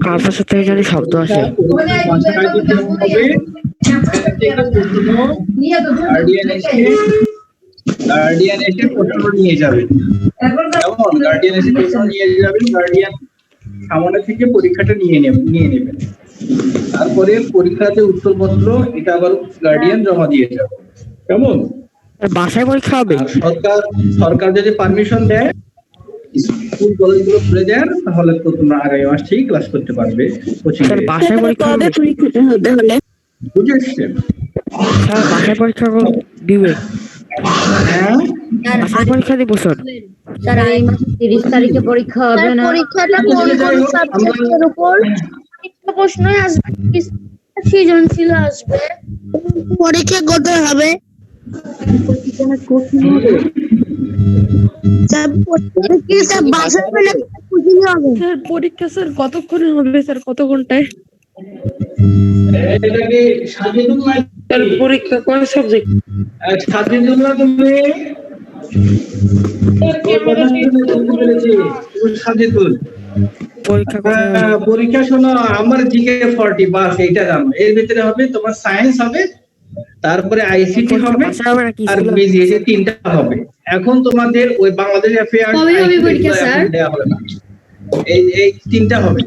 কার পাশে থেকে জানি শব্দ আসে। বাসায় দিতে হবে। এখান থেকে প্রশ্ন গার্ডিয়ান এসে প্রশ্ন নিয়ে যাবে। কেমন? গার্ডিয়ান এসে প্রশ্ন নিয়ে যাবেন, গার্ডিয়ান সামনে থেকে পরীক্ষাটা নিয়ে নেবেন। তারপরে পরীক্ষাতে উত্তরপত্র এটা আবার গার্ডিয়ান জমা দিয়ে যাবে। কেমন? বাসায় পরীক্ষা হবে? আর সরকার যদি পারমিশন দেয়, স্কুল কলেজগুলো খুলে দেন, তাহলে তো তোমরা আগামী মাস থেকেই ক্লাস করতে পারবে কোচিং এ। বাসায় পরীক্ষা হবে? বুঝে এসছেন? স্যার বাসায় পরীক্ষা দিবে? হ্যাঁ, বাসায় পরীক্ষা দিব স্যার। স্যার এই মাসে 30 তারিখে পরীক্ষা হবে না? পরীক্ষাটা কোন কোন সাবজেক্টের উপর? প্রশ্নই আসবে, সৃজনশীল আসবে। পরীক্ষা কত হবে? পরীক্ষা স্যার কতক্ষণে হবে স্যার? কত ঘন্টায়? এটাকে সাজিদুল্লাহ স্যার পরীক্ষা কয় সাবজেক্ট? সাজিদুল্লাহ তুমি সাজিদুল পরীক্ষা শোনো, আমার জিকে 40 বাস এইটা জানো। এর ভিতরে হবে তোমার সায়েন্স হবে, তারপরে আইসিটি হবে, আর বিজিএস, এই তিনটা হবে। এখন তোমাদের ওই বাংলাদেশ অ্যাফেয়ার্স দেওয়া হবে না, এই তিনটা হবে,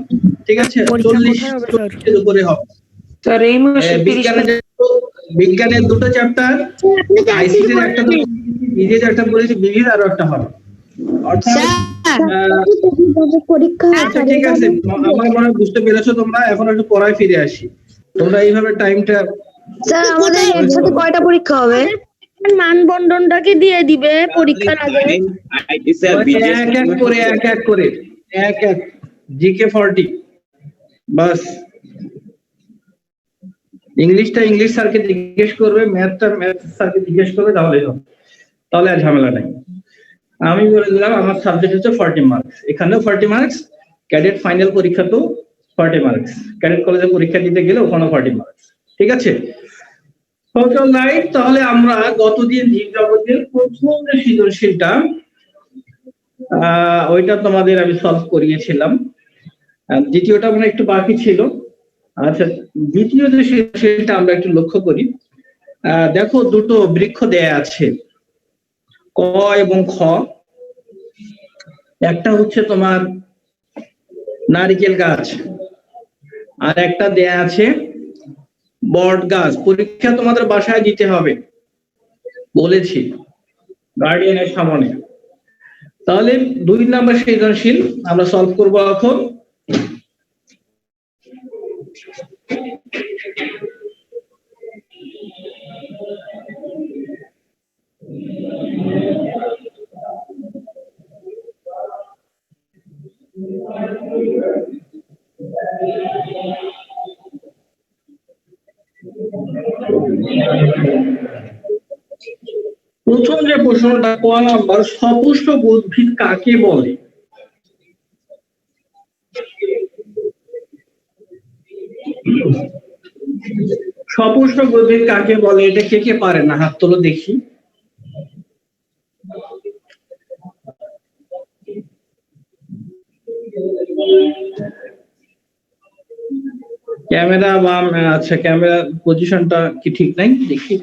ঠিক আছে? 40 এর উপরে হবে স্যার এই মাসে বিজ্ঞানের দুটো চ্যাপ্টার, আইসিটির একটা, বিজিএস একটা বলেছি, বিজিএস আরো একটা হবে। অর্থাৎ আচ্ছা ঠিক আছে, আমার মনে হয় বুঝতে পেরেছো তোমরা। এখন একটু পড়ায় ফিরে আসি। তোমরা এইভাবে টাইমটা, স্যার আমাদের একসাথে কয়টা পরীক্ষা হবে? মানবন্ধনটাকে দিয়ে দিবে পরীক্ষার আগে। এক এক জিকে 40 বাস। ইংলিশটা ইংলিশ স্যারকে জিজ্ঞেস করবে, ম্যাথটা ম্যাথ স্যারকে জিজ্ঞেস করবে, তাহলে আর ঝামেলা নাই। আমি বলে দিলাম আমার সাবজেক্ট হচ্ছে 40 মার্কস, এখানেও 40 মার্কস, ক্যাডেট ফাইনাল পরীক্ষাতেও 40 মার্কস, ক্যাডেট কলেজে পরীক্ষা দিতে গেলে ওখানেও 40 মার্কস, ঠিক আছে? তাহলে আমরা গতদিন জীবজগতের প্রথম যে সৃজনশীলটা, ওইটা তোমাদের আমি সলভ করিয়েছিলাম। দ্বিতীয়টা মানে একটু বাকি ছিল। আচ্ছা, দ্বিতীয় যে সৃজনশীলটা আমরা একটু লক্ষ্য করি। দেখো দুটো বৃক্ষ দেয়া আছে, ক এবং খ। একটা হচ্ছে তোমার নারিকেল গাছ, আর একটা দেয়া আছে বট গাছ। পরীক্ষা তোমাদের বাসায় দিতে হবে বলেছি, গার্ডিয়ানের সামনে। তাহলে 2 নাম্বার সৃজনশীল আমরা সলভ করবো এখন। প্রথম যে প্রশ্নটা, ক নাম্বার, সপুষ্পক উদ্ভিদ কাকে বলে? সপুষ্পক উদ্ভিদ কাকে বলে? এটা কে কে পারে না? হাত তোলো দেখি। ক্যামেরা বা আচ্ছা, ক্যামেরা পজিশনটা কি ঠিক নাই? দেখি।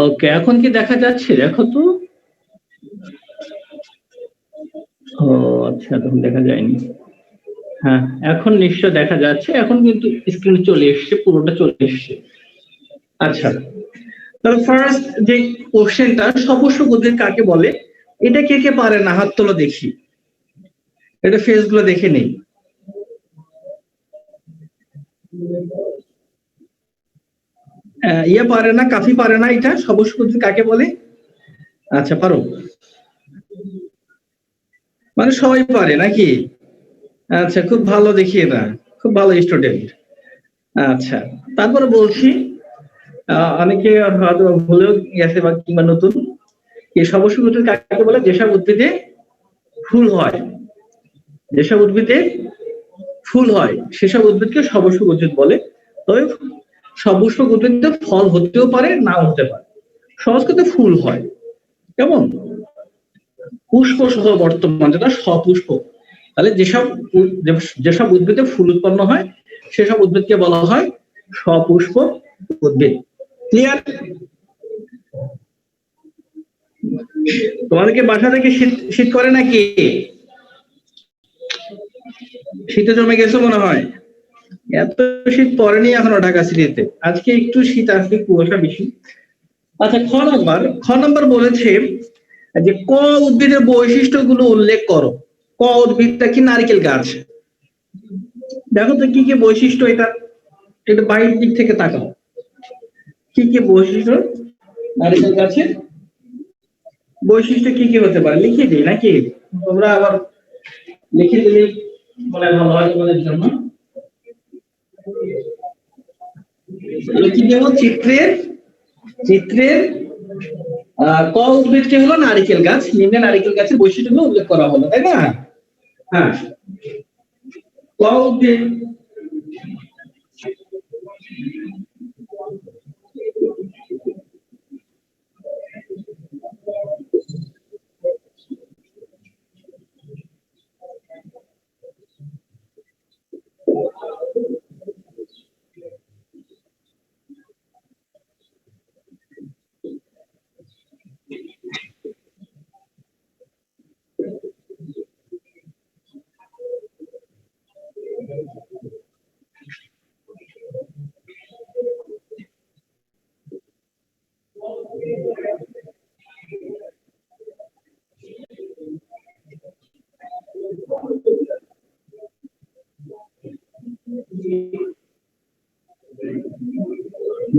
ওকে, এখন কি দেখা যাচ্ছে? দেখো তো। ও আচ্ছা, তখন দেখা যায়নি। হ্যাঁ, এখন নিশ্চয় দেখা যাচ্ছে। এখন কিন্তু স্ক্রিনে চলে এসছে, পুরোটা চলে এসছে। আচ্ছা, তাহলে ফার্স্ট যে কোশ্চেনটা, সপুষ্পক উদ্ভিদ কাকে বলে, এটা কে কে পারে না? হাত তোলো দেখি। এটা ফেস গুলো দেখে নেই। ইয়ে পারে না, কাফি পারে না। এটা সপুষ্পক উদ্ভিদ কাকে বলে? আচ্ছা, পারো মানে সবাই পারে নাকি? আচ্ছা, খুব ভালো, দেখিয়ে না, খুব ভালো স্টুডেন্ট। আচ্ছা, তারপরে বলছি, অনেকে হয়তো ভুলেও গেছে বা কিংবা নতুন, এই সপুষ্পক উদ্ভিদ কাকে বলে? যেসব উদ্ভিদে ফুল হয়, যেসব উদ্ভিদে ফুল হয় সেসব উদ্ভিদকে সপুষ্পক উদ্ভিদ বলে। তবে সপুষ্পক উদ্ভিদে ফল হতেও পারে, নাও হতে পারে। সহজ কথা, ফুল হয়। কেমন? পুষ্প সহ বর্তমান, যেটা সপুষ্প। তাহলে যেসব উদ্ভিদে ফুল উৎপন্ন হয় সেসব উদ্ভিদকে বলা হয় সপুষ্প উদ্ভিদ। ক্লিয়ার? তোমাদেরকে বাসা থেকে শীত করে নাকি? শীতে জমে গেছে মনে হয়। এত শীত পড়েনি এখনো ঢাকা সিটিতে, আজকে একটু শীত আসবে, কুয়াশা বেশি। আচ্ছা, খ নাম্বার বলেছে যে ক উদ্ভিদের বৈশিষ্ট্যগুলো উল্লেখ করো। ক উদ্ভিদটা কি? নারকেল গাছ। দেখো তো কি কি বৈশিষ্ট্য এটা, একটু বাইরের দিক থেকে তাকাও। কি কি বৈশিষ্ট্য নারকেল গাছের? বৈশিষ্ট্য কি কি হতে পারে? লিখে দিই নাকি? তোমরা আবার লিখে দিলে মনে ভালো হয় তোমাদের জন্য। লিখে দেব চিত্রের ক উদ্ভিদটি হলো নারিকেল গাছ। নিম্নে নারিকেল গাছের বৈশিষ্ট্যগুলো উল্লেখ করা হলো, তাই না? হ্যাঁ, ক উদ্ভিদ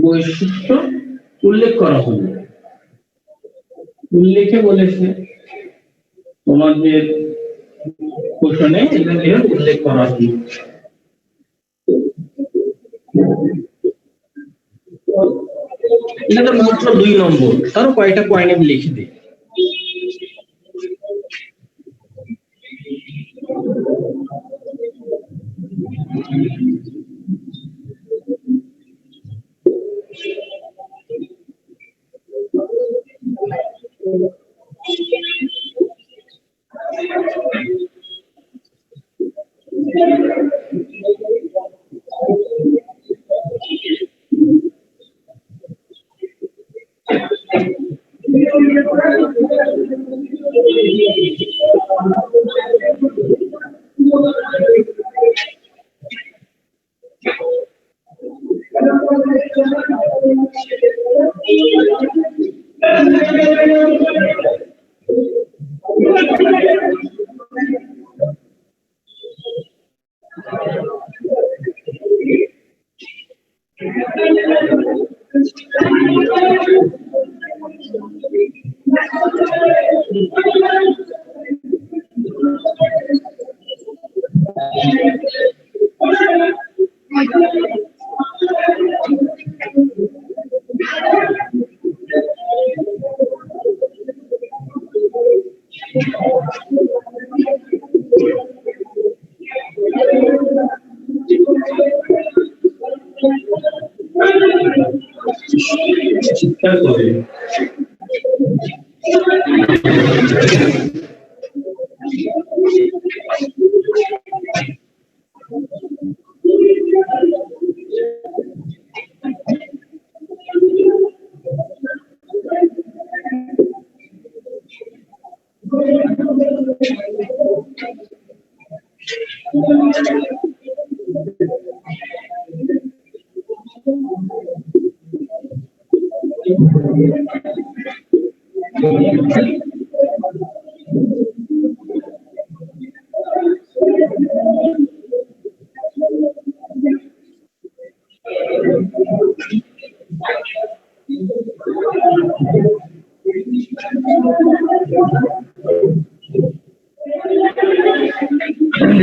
বৈশিষ্ট্য উল্লেখ করা হলো। উল্লেখে বলেছে তোমাদের কোশ্চেনে এগুলো উল্লেখ করা হলো। এটা তো মাত্র 2 নম্বর, তারও কয়েকটা পয়েন্ট আমি লিখে দিই। চিৎকার করে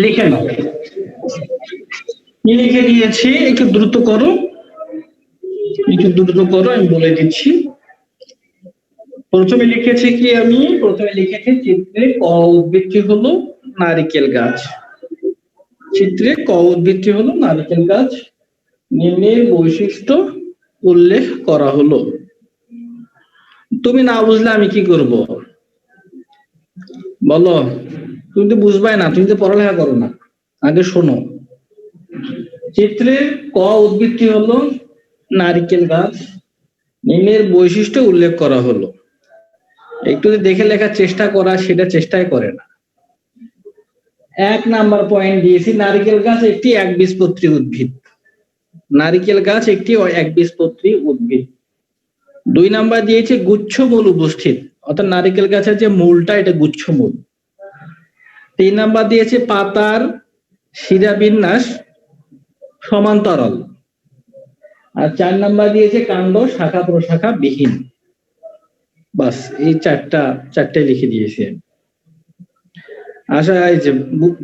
লিখে নাও। কি লিখে দিয়েছি একটু দ্রুত করো, আমি বলে দিচ্ছি। প্রথমে লিখেছি কি, আমি প্রথমে লিখেছি চিত্রে ক উদ্ভিদটি হলো নারিকেল গাছ। চিত্রে ক উদ্ভিদটি হলো নারিকেল গাছ, নিম্নের বৈশিষ্ট্য উল্লেখ করা হলো। তুমি না বুঝলে আমি কি করব? বলো, তুমি তো বুঝবাই না, তুমি তো পড়ালেখা করো না, আগে শোনো। চিত্রে ক উদ্ভিদটি হলো নারিকেল গাছ, নিম্নের বৈশিষ্ট্য উল্লেখ করা হলো। একটু দেখে লেখার চেষ্টা করা, সেটা চেষ্টাই করে না। 1 নাম্বার পয়েন্ট দিয়েছি, নারিকেল গাছ একটি একবীজপত্রী উদ্ভিদ। নারিকেল গাছ একটি একবীজপত্রী উদ্ভিদ। 2 নাম্বার দিয়েছে গুচ্ছমূল উপস্থিত, অর্থাৎ নারিকেল গাছের যে মূলটা এটা গুচ্ছমূল। 3 নাম্বার দিয়েছে পাতার শিরাবিন্যাস সমান্তরাল। আর 4 নাম্বার দিয়েছে কাণ্ড শাখা প্রশাখা বিহীন। বাস, এই চারটে লিখে দিয়েছে। আশা এই যে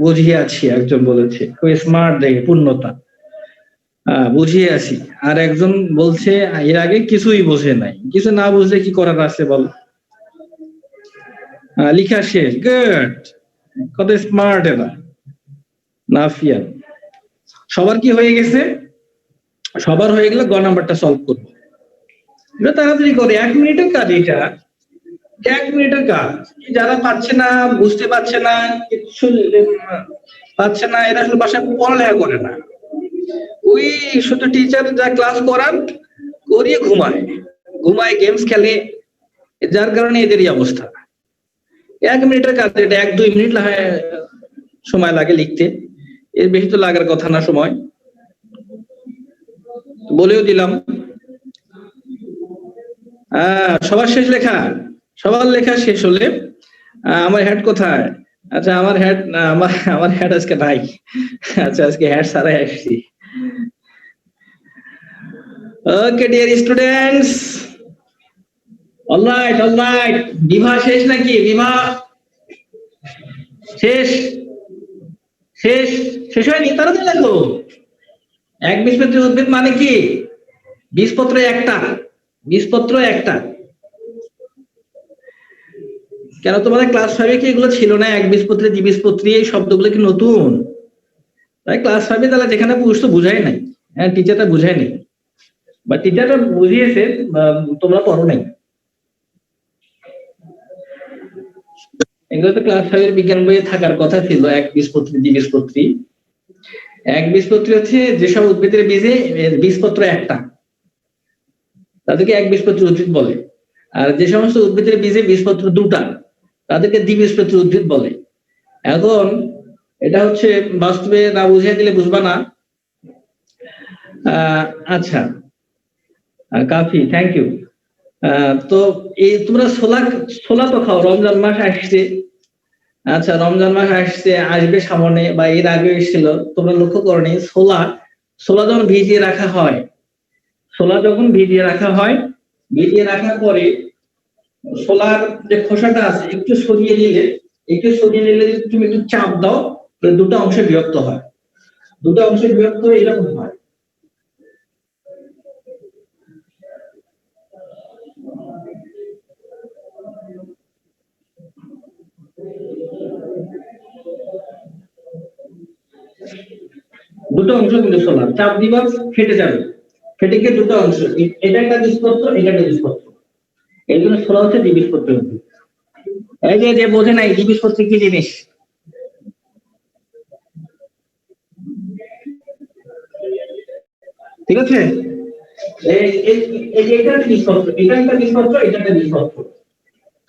বুঝিয়ে আছি, একজন বলেছে খুব স্মার্ট, দেখে পূর্ণতা, বুঝিয়ে আছি। আর একজন বলছে এর আগে কিছুই বোঝে নাই। কিছু না বুঝলে কি করার আছে বল? লিখা শেষ, গুড, কত স্মার্ট এরা। নাফিয়া, সবার কি হয়ে গেছে? সবার হয়ে গেলে গ নাম্বারটা সলভ করবো। এটা তাড়াতাড়ি করে, 1 মিনিটের কাজ এটা, 1 মিনিটের কাজ। যারা পাচ্ছে না, বুঝতে পারছে না, কিছু পাচ্ছে না, এরা আসলে বাসায় পড়ালেখা করে না। ওই শুধু টিচার যা ক্লাস করান করিয়ে ঘুমায়, গেমস খেলে, যার কারণে এদেরই অবস্থা। 1 মিনিটের কাজ এটা, 1-2 মিনিট সময় লাগে লিখতে, এর বেশি তো লাগার কথা না সময়। বলেও দিলাম। সবার শেষ লেখা, সবার লেখা শেষ হলে আমার হেড কোথায়? আচ্ছা, আমার হেড আজকে নাই। আচ্ছা, আজকে হেড ছাড়াই আসছি। Okay dear students, alright. বিভা শেষ নাকি? বিভা শেষ হয়নি? তাড়াতাড়ি লেখো। একবীজপত্রী উদ্ভিদ মানে কি? বীজপত্র একটা। কেন তোমাদের ক্লাস 5-এ কি এগুলো ছিল না? একবীজপত্রী, দ্বিবীজপত্রী, এই শব্দগুলো কি নতুন? তাই ক্লাস 5-এ তাহলে যেখানে বুঝতো বুঝাই নাই, হ্যাঁ টিচারটা বুঝাই নাই, বা টিচারটা বুঝিয়েছে, তোমরা পড়ো নাই। এগুলো তো ক্লাস 5-এর বিজ্ঞান বইয়ে থাকার কথা ছিল। একবীজপত্রী, দ্বিবীজপত্রী। একবীজপত্রী হচ্ছে যেসব উদ্ভিদের বীজে বীজপত্র একটা, তাদেরকে একবীজপত্রী উদ্ভিদ বলে। আর যে সমস্ত উদ্ভিদের বীজে বীজপত্র দুটা, তাদেরকে দ্বিবীজপত্রী উদ্ভিদ বলে। এখন এটা হচ্ছে বাস্তবে না বুঝিয়ে দিলে বুঝবা না। আচ্ছা, কাফি, থ্যাংক ইউ। তো এই তোমরা ছোলা তো খাও, রমজান মাস আসছে। আচ্ছা, রমজান মাস আসবে সামনে, বা এর আগে এসেছিল, তোমরা লক্ষ্য করনি ছোলা যখন ভিজিয়ে রাখা হয়, ভিজিয়ে রাখার পরে ছোলার যে খোসাটা আছে একটু সরিয়ে নিলে তুমি একটু চাপ দাও, দুটো অংশে বিভক্ত হয়। এরকম হয়। দুটো অংশ কিন্তু ছোলার, চাপ দিবা ফেটে যাবে, ফেটে গিয়ে দুটো অংশ, এটা একটা বীজপত্র, এটা একটা বীজপত্র। এই জন্য ছোলা হচ্ছে দ্বিবীজপত্রী উদ্ভিদ। এই যে বোঝে নাই দ্বিবীজপত্রী কি জিনিস, ঠিক আছে? এটা বীজপত্র, এটা একটা বীজপত্র।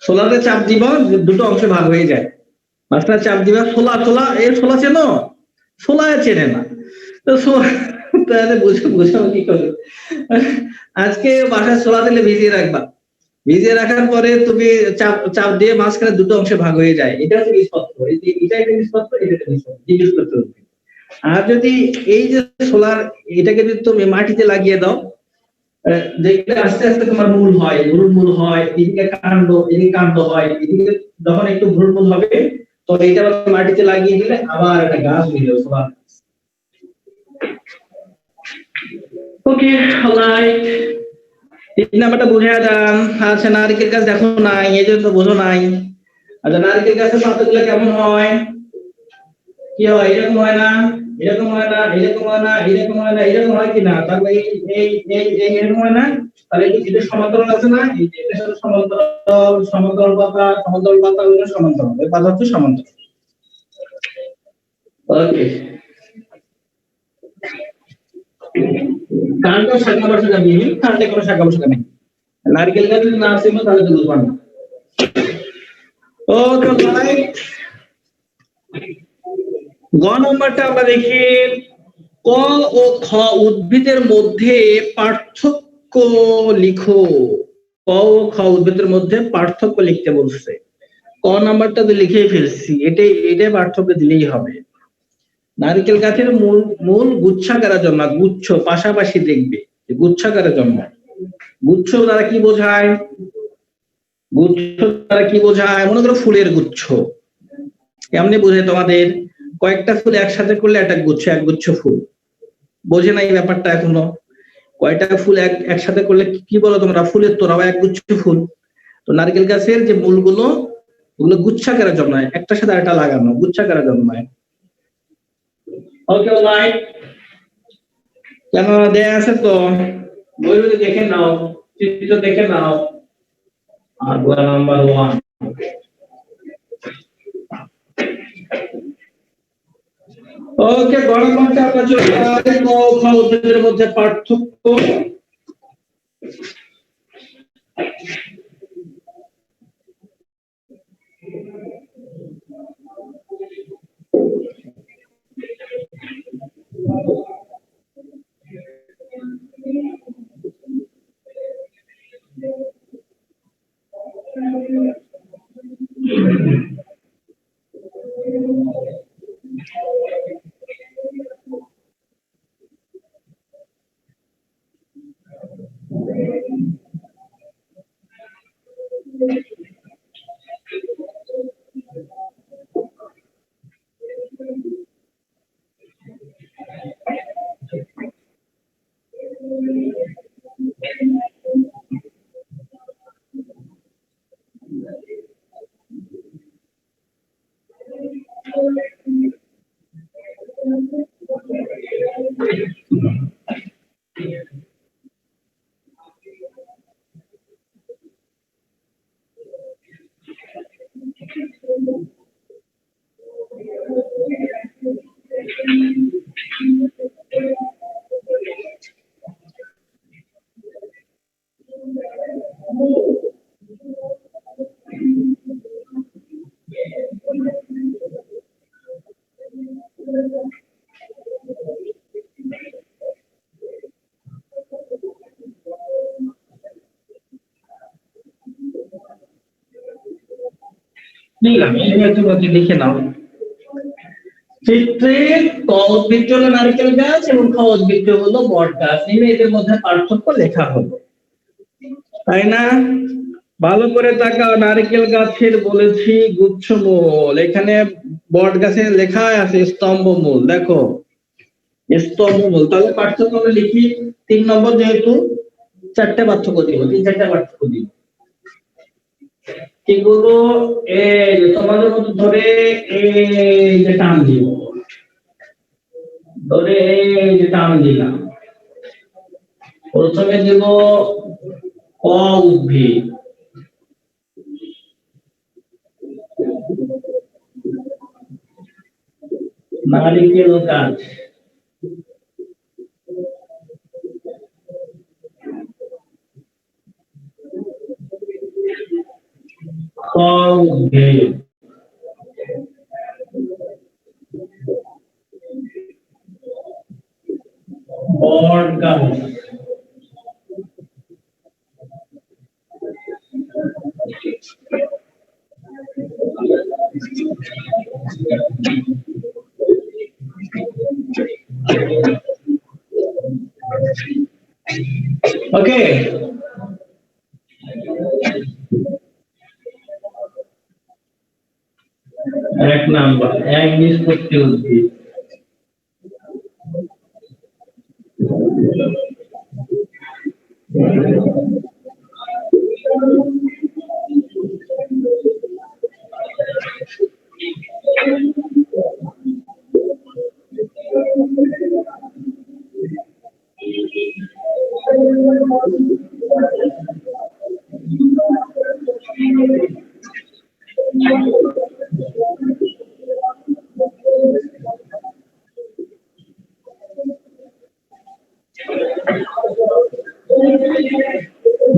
ছোলাতে চাপ দিবা, দুটো অংশে ভাগ হয়ে যায়, মাঝখানে চাপ দিবা। ছোলা চেনো? ছোলা চেনে না তো তাহলে বুঝাবো কি করে? আজকে বাসায় ছোলা তেলে ভিজিয়ে রাখবা, ভিজিয়ে রাখার পরে তুমি চাপ দিয়ে মাঝখানে দুটো অংশে ভাগ হয়ে যায়, এটা হচ্ছে বীজপত্র। এটা একটা বীজপত্র, এটা একটা বীজপত্র। আর যদি এই যে সোলার, এটাকে যদি তুমি মাটিতে লাগিয়ে দাও, যেটা আস্তে আস্তে তোমার মূল হয়, এদিকে কাণ্ড হয়, এদিকে যখন একটু মূল হবে, তো এটা মাটিতে লাগিয়ে দিলে আবার একটা গাছ হয়ে যাবে, সোলার। ওকে, অলরাইট, 3 নাম্বারটা বুঝে যান। আচ্ছা, নারকেল গাছ দেখো নাই, এই জন্য বোঝো নাই। আচ্ছা, নারকেল গাছের পাতাগুলো কেমন হয়? কি হয় এরকম হয় না, এরকম হয় না, এরকম হয় না, এরকম হয় না, এরকম হয় কি না? তারপরে এই এরকম হয় না? তাহলে এটা সমান্তরাল আছে না? এই যে এটার সাথে সমান্তরাল, সমান্তরাল পাতা হলো সমান্তরাল, এই পাতা হচ্ছে সমান্তরাল। ওকে, কারণটা শাখা প্রশাখা নেই, কারণটা কোনো শাখা প্রশাখা নেই। নারকেল গাছ যদি না আসে তাহলে তো বুঝবা না। Okay right. গ নম্বরটা আমরা দেখি, ক ও খ উদ্ভিদের মধ্যে পার্থক্য লিখো। ক ও খ উদ্ভিদের মধ্যে পার্থক্য লিখতে বলছে। ক নাম্বারটা তো লিখেই ফেলছি, এটাই পার্থক্য দিলেই হবে। নারকেল গাছের মূল গুচ্ছাকারে জন্মায়, গুচ্ছ পাশাপাশি দেখবে গুচ্ছাকারে জন্মায়। গুচ্ছ দ্বারা কি বোঝায়? গুচ্ছ দ্বারা কি বোঝায়? মনে করো ফুলের গুচ্ছ, কেমনে বোঝায় তোমাদের? কয়েকটা ফুল একসাথে করলে একটা গুচ্ছ, এক গুচ্ছ ফুল। বোঝে না এই ব্যাপারটা এখনো? কয়টা ফুল একসাথে করলে কি বলো তোমরা? ফুলের তোড়া বা এক গুচ্ছ ফুল। তো নারকেল গাছের যে মূলগুলো, ওগুলো গুচ্ছাকারে জন্মায়, একটার সাথে আরেকটা লাগানো, গুচ্ছাকারে জন্মায়। Okay right. কেন দেয়া আছে তো, বই দেখে নাও, চিত্র দেখে নাও। আর গোয়া নাম্বার 1। ওকে, গড় নম্বরটা আমরা চলে যাই। ক খ উদ্ভিদের মধ্যে পার্থক্য। লিখে নাও। চিত্রে ক উদ্ভিদ হলো নারকেল গাছ এবং খ উদ্ভিদ হলো বট গাছ, এদের মধ্যে পার্থক্য লেখা হলো, তাই না? ভালো করে তাকাও, নারকেল গাছের বলেছি গুচ্ছমূল, এখানে বট গাছের লেখা আছে স্তম্ভমূল। দেখো স্তম্ভমূল, তাহলে পার্থক্য আমরা লিখি 3 নম্বর, যেহেতু 4টে পার্থক্য দিব, 3-4টা পার্থক্য দিব। কি বলবো? এই যে তোমাদের মতো ধরে এই যে টান দিব, ধরে এই যে টান দিলাম। প্রথমে দেব ক উদ্ভিদ, নারিকেল গাছ। খ উদ্ভিদ, বট গাছ। ওকে, এক নাম্বার একবীজপত্রী উদ্ভিদ।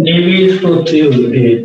দ্বিবীজপত্রী উদ্ভিদ।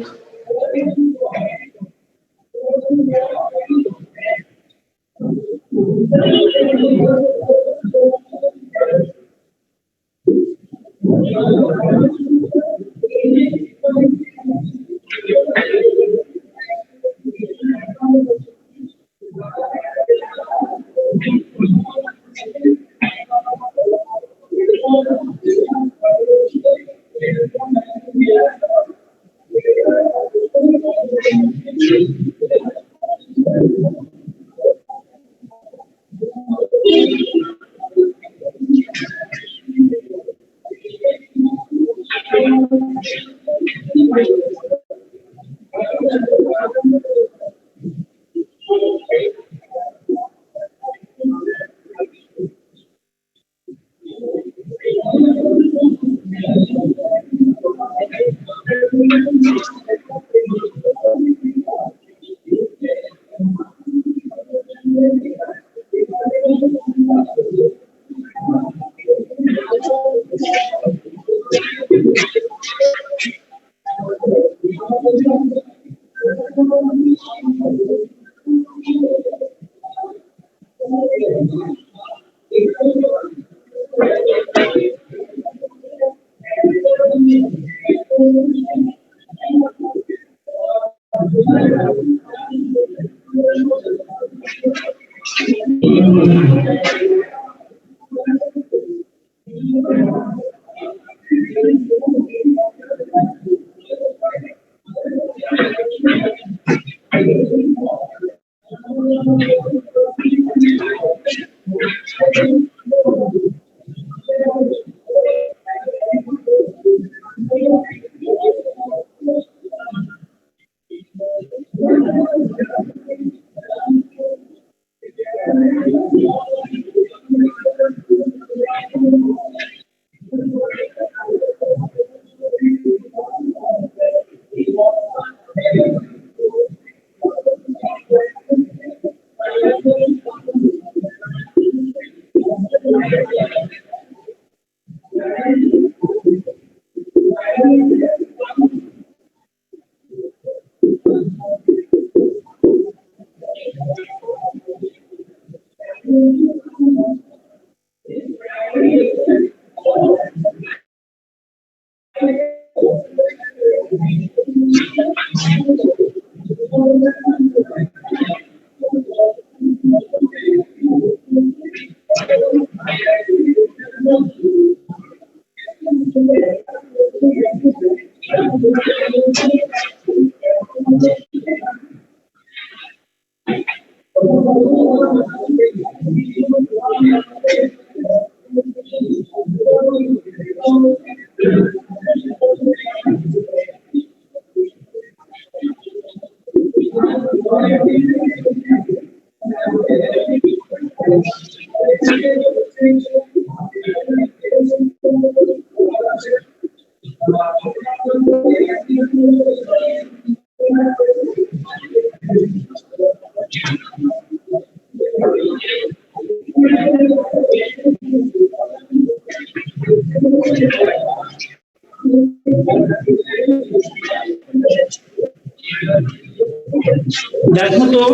দেখো তো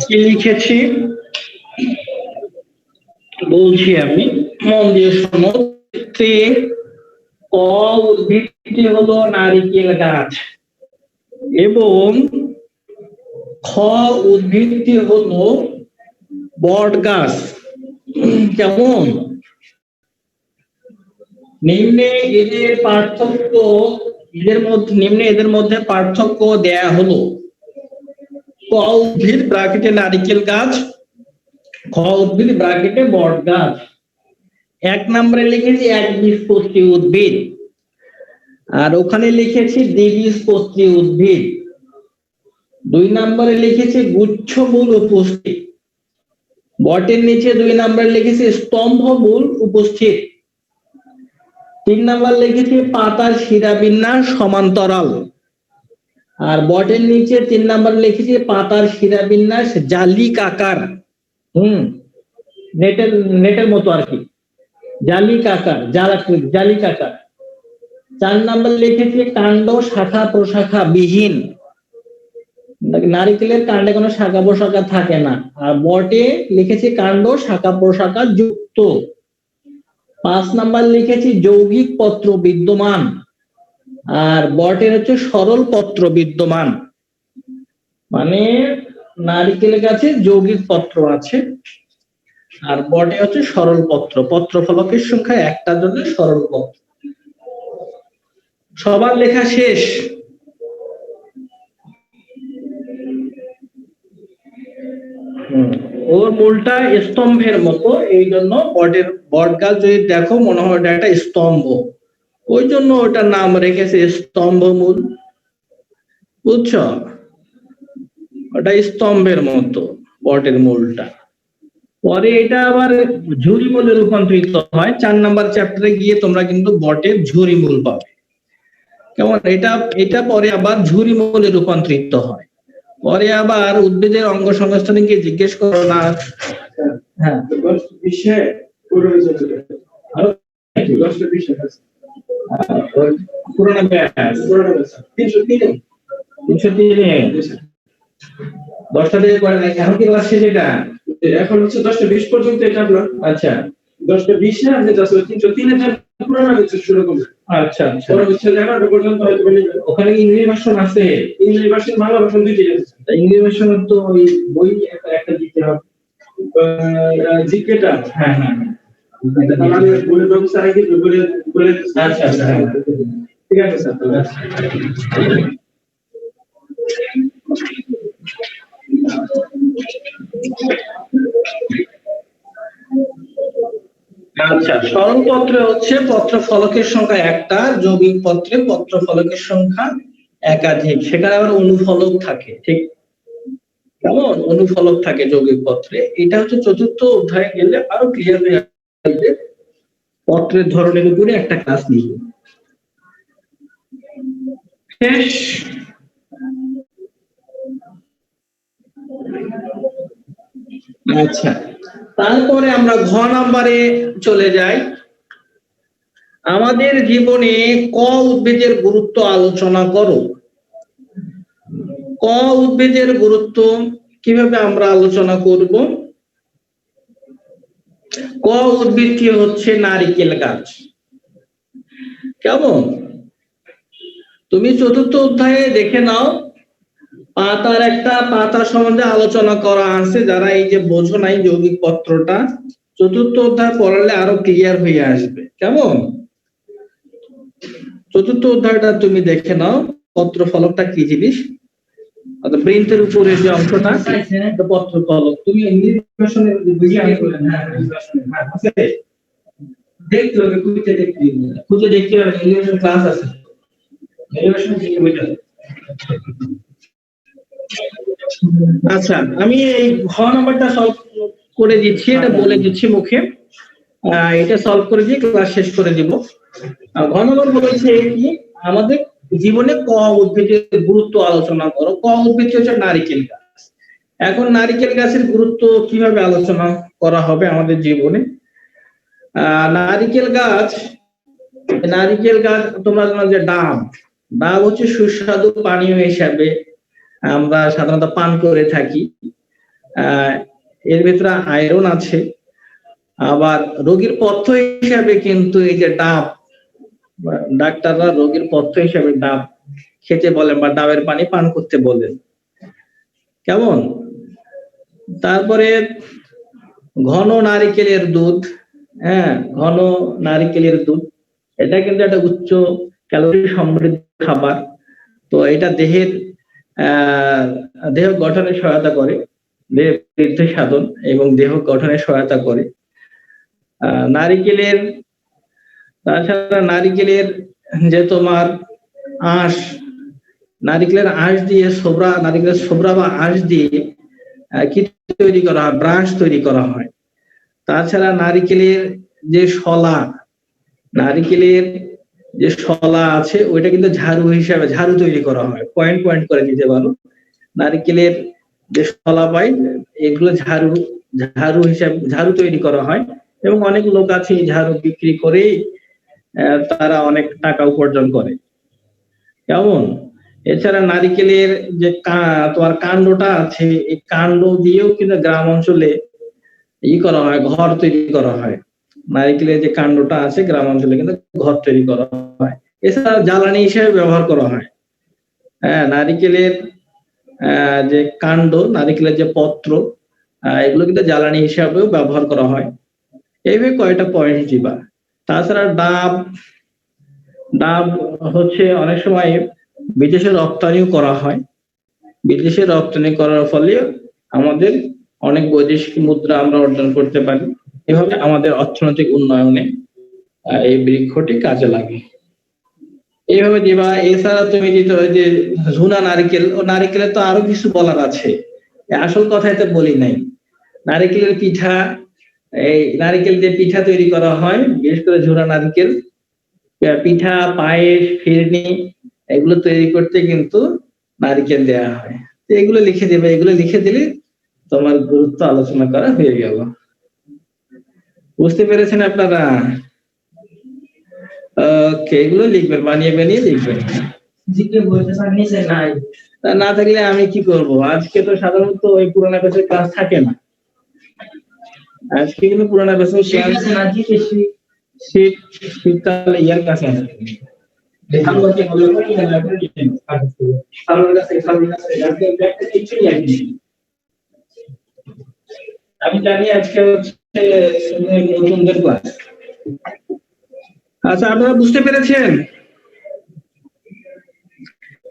কি লিখেছি, বলছি আমি, মন দিয়ে শোনো। ক উদ্ভিদটি হলো নারিকেল গাছ এবং খ উদ্ভিদটি হলো বট গাছ। কেমন? নিম্নে এদের পার্থক্য, এদের মধ্যে পার্থক্য দেয়া হলো। ক উদ্ভিদ ব্র্যাকেটে নারিকেল গাছ, খ উদ্ভিদ ব্র্যাকেটে বট গাছ। 1 নম্বরে লিখেছি একবীজপত্রী উদ্ভিদ, আর ওখানে লিখেছি দ্বিবীজপত্রী উদ্ভিদ। 2 নম্বরে লিখেছি গুচ্ছমূল উপস্থিত, বটের নিচে 2 নম্বরে লিখেছি স্তম্ভমূল উপস্থিত। 3 নম্বর লিখেছি পাতার শিরাবিন্যাস সমান্তরাল, আর বটের নিচে 3 নম্বর লিখেছি পাতার শিরাবিন্যাস জালিকাকার। নেটের মতো আর কি, জালিকাকার, জালিকাকার। 4 নাম্বার লিখেছি কাণ্ড শাখা প্রশাখা বিহীন, নারিকেলের কাণ্ডে কোনো শাখা প্রশাখা থাকে না। আর বটে লিখেছি কাণ্ড শাখা প্রশাখা যুক্ত। 5 নাম্বার লিখেছি যৌগিক পত্র বিদ্যমান, আর বটের হচ্ছে সরল পত্র বিদ্যমান, মানে নারিকেলের গাছে যৌগিক পত্র আছে আর বটে হচ্ছে সরল পত্র। পত্র ফলকের সংখ্যা একটার জন্য সরল পত্র। সবার লেখা শেষ? ওর মূলটা স্তম্ভের মতো, এই জন্য বট গাছ যদি দেখো মনে হয় এটা একটা স্তম্ভ, ওই জন্য ওটার নাম রেখেছে স্তম্ভ মূল, বুঝছো? ওটা স্তম্ভের মতো বটের মূলটা। পরে এটা আবার ঝুরি মূলে রূপান্তরিত হয়। 4 নাম্বার চ্যাপ্টারে গিয়ে তোমরা কিন্তু বটের ঝুরি মূল পাবে। কেমন? এটা পরে আবার ঝুরি মূলে রূপান্তরিত হয়। পরে আবার উদ্ভিদের অঙ্গ সংস্থানে গিয়ে জিজ্ঞেস করো না। হ্যাঁ, পুরোনো ব্যাস 303 10টা থেকে করে নাকি? এখন কি ক্লাস শেষ? এটা এখন হচ্ছে 10টা 20 পর্যন্ত এটা আপনার। আচ্ছা 10টা 20 আপনি জাস্ট 303 এর পুরোনো হচ্ছে শুরু করবেন। আচ্ছা আচ্ছা, পরে হচ্ছে 11টা পর্যন্ত হয়তো নেবেন। ওখানে ইংলিশ ভার্সন আছে? ইংলিশ ভার্সন বাংলা ভার্সন দুইটাই আছে। ইংলিশ ভার্সনের তো ওই বই একটা দিতে হবে। জিকেটা হ্যাঁ হ্যাঁ, আমি বলে ব্যবস্থা রাখি বলে। আচ্ছা আচ্ছা, হ্যাঁ। ঠিক আছে স্যার। আচ্ছা, সরল পত্রে হচ্ছে পত্র ফলকের সংখ্যা একটা, যৌগিক পত্রে পত্র ফলকের সংখ্যা একাধিক, সেখানে আবার অনুফলক থাকে, ঠিক কেমন? অনুফলক থাকে যৌগিক পত্রে। এটা হচ্ছে চতুর্থ অধ্যায়ে গেলে আরো ক্লিয়ার হয়ে আসবে। পত্রের ধরনের উপরে একটা ক্লাস নিব। শেষ? আচ্ছা, তারপরে আমরা ঘ নাম্বারে চলে যাই। আমাদের জীবনে ক উদ্ভিদের গুরুত্ব আলোচনা করো। ক উদ্ভিদের গুরুত্ব কিভাবে আমরা আলোচনা করব? ক উদ্ভিদটি হচ্ছে নারিকেল গাছ। কেমন? তুমি চতুর্থ অধ্যায়ে দেখে নাও, পাতার একটা পাতা সম্বন্ধে আলোচনা করা আছে। যারা এই যে বোঝো নাই যৌগিক পত্রটা, চতুর্থ অধ্যায় পড়ালে আরো ক্লিয়ার হয়ে আসবে। কেমন? চতুর্থ অধ্যায়টা তুমি দেখে নাও, পত্র ফলকটা কি জিনিস, অর্থাৎ প্রিন্টের উপরে যে অংশটা পত্র ফলক। তুমি ইংলিশ ভার্সনে বুঝিয়ে আমি বলেন। হ্যাঁ, আছে, দেখতে হবে, খুঁজে দেখতে হবে। ইংলিশ ক্লাস আছে, আচ্ছা, আমি এই ঘ নাম্বারটা সলভ করে দিচ্ছি, এটা বলে দিচ্ছি মুখে। এটা সলভ করে দিয়ে ক্লাস শেষ করে দিব। ঘ নাম্বার বলেছে কি, আমাদের জীবনে ক উদ্ভিদের গুরুত্ব আলোচনা করো। ক উদ্ভিদ হচ্ছে নারিকেল গাছ। এখন নারিকেল গাছের গুরুত্ব কিভাবে আলোচনা করা হবে আমাদের জীবনে? নারিকেল গাছ তোমরা জানো যে ডাব হচ্ছে সুস্বাদু পানীয় হিসাবে আমরা সাধারণত পান করে থাকি। এর ভিতরে আয়রন আছে। আবার রোগীর পথ্য হিসাবে কিন্তু এই যে ডাব, ডাক্তাররা রোগীর পথ্য হিসাবে ডাব খেতে বলেন বা ডাবের পানি পান করতে বলেন। কেমন? তারপরে ঘন নারিকেলের দুধ, হ্যাঁ, ঘন নারিকেলের দুধ, এটা কিন্তু একটা উচ্চ ক্যালোরি সমৃদ্ধ খাবার। তো এটা দেহ গঠনে সহায়তা করে, দেহ বৃদ্ধি সাধন এবং দেহ গঠনে সহায়তা করে। তাছাড়া নারিকেলের যে তোমার আঁশ, নারিকেলের আঁশ দিয়ে নারিকেলের ছোবরা বা আঁশ দিয়ে কি তৈরি করা হয়? ব্রাশ তৈরি করা হয়। তাছাড়া নারিকেলের যে আছে ওইটা কিন্তু ঝাড়ু তৈরি করা হয়। পয়েন্ট করে দিতে পারো। নারিকেলের যে শলা পাই, এগুলো ঝাড়ু তৈরি করা হয়। এবং অনেক লোক আছে ঝাড়ু বিক্রি করে তারা অনেক টাকা উপার্জন করে। কেমন? এছাড়া নারিকেলের যে তোমার কাণ্ডটা আছে, এই কাণ্ড দিয়েও কিন্তু গ্রাম অঞ্চলে করা হয়, ঘর তৈরি করা হয়। নারিকেলের যে কাণ্ডটা আছে গ্রাম অঞ্চলে কিন্তু ঘর তৈরি করা হয়। এছাড়া জ্বালানি হিসেবে ব্যবহার করা হয়। হ্যাঁ, নারিকেলের যে কাণ্ড, নারিকেলের যে পত্র, এগুলো কিন্তু জ্বালানি হিসাবেও ব্যবহার করা হয়। এইভাবে কয়টা পয়েন্ট দিবা। তাছাড়া ডাব হচ্ছে অনেক সময় বিদেশে রপ্তানিও করা হয়। বিদেশে রপ্তানি করার ফলে আমাদের অনেক বৈদেশিক মুদ্রা আমরা অর্জন করতে পারি। এভাবে আমাদের অর্থনৈতিক উন্নয়নে এই বৃক্ষটি কাজে লাগে। এইভাবে দিবা। এছাড়া তুমি দিতে হয় যে ঝুনা নারিকেল, ও নারিকেলের তো আরো কিছু বলার আছে, আসল কথাই তো বলি নাই। নারিকেলের পিঠা, এই নারিকেল যে পিঠা তৈরি করা হয়, বিশেষ করে ঝুনা নারিকেল পিঠা, পায়েস, ফিরনি, এগুলো তৈরি করতে কিন্তু নারিকেল দেওয়া হয়। তো এগুলো লিখে দেবে। এগুলো লিখে দিলে তোমার গুরুত্ব আলোচনা করা হয়ে গেল। বুঝতে পেরেছেন আপনারা? ওকে, এগুলো লিখবেন, বানিয়ে লিখবেন। না থাকলে আমি কি করব? আজকে তো সাধারণত ওই পুরানা ব্যাচের ক্লাস থাকে না। আজকে কিন্তু পুরানা ব্যাচের ক্লাস শীতকালে ইয়ার কাছে আছে। আমি জানি আজকে হচ্ছে নতুনদের ক্লাস। আচ্ছা, আপনারা বুঝতে পেরেছেন?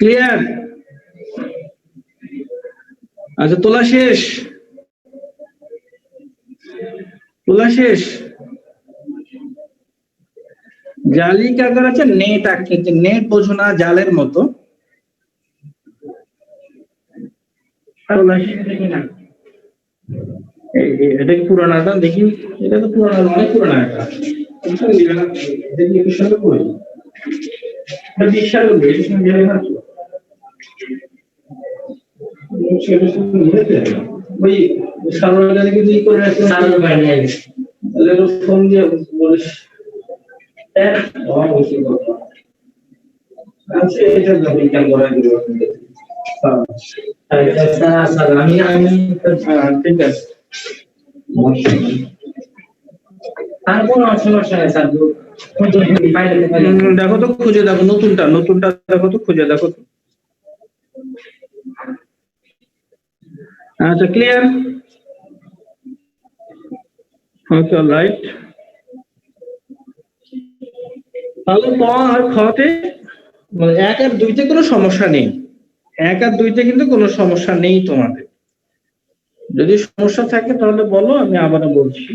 ক্লিয়ার? আচ্ছা, তোলা শেষ? জালি কাকার আছে, নেট আঁকতে, নেট বোঝো না, জালের মতো। এটা কি পুরানাটা? দেখি, এটা তো পুরানা, অনেক পুরানা। ওই ফোন দিয়ে বলিস। ঠিক আছে, দেখো তো, খুঁজে দেখো, নতুনটা দেখো তো, খুঁজে দেখো তো। আচ্ছা, ক্লিয়ার? ওকে, অলরাইট। তাহলে ক আর খতে 1 আর 2-তে কোনো সমস্যা নেই। 1 আর 2-তে কিন্তু কোনো সমস্যা নেই তোমাদের। যদি সমস্যা থাকে তাহলে বলো, আমি আবারও বলছি।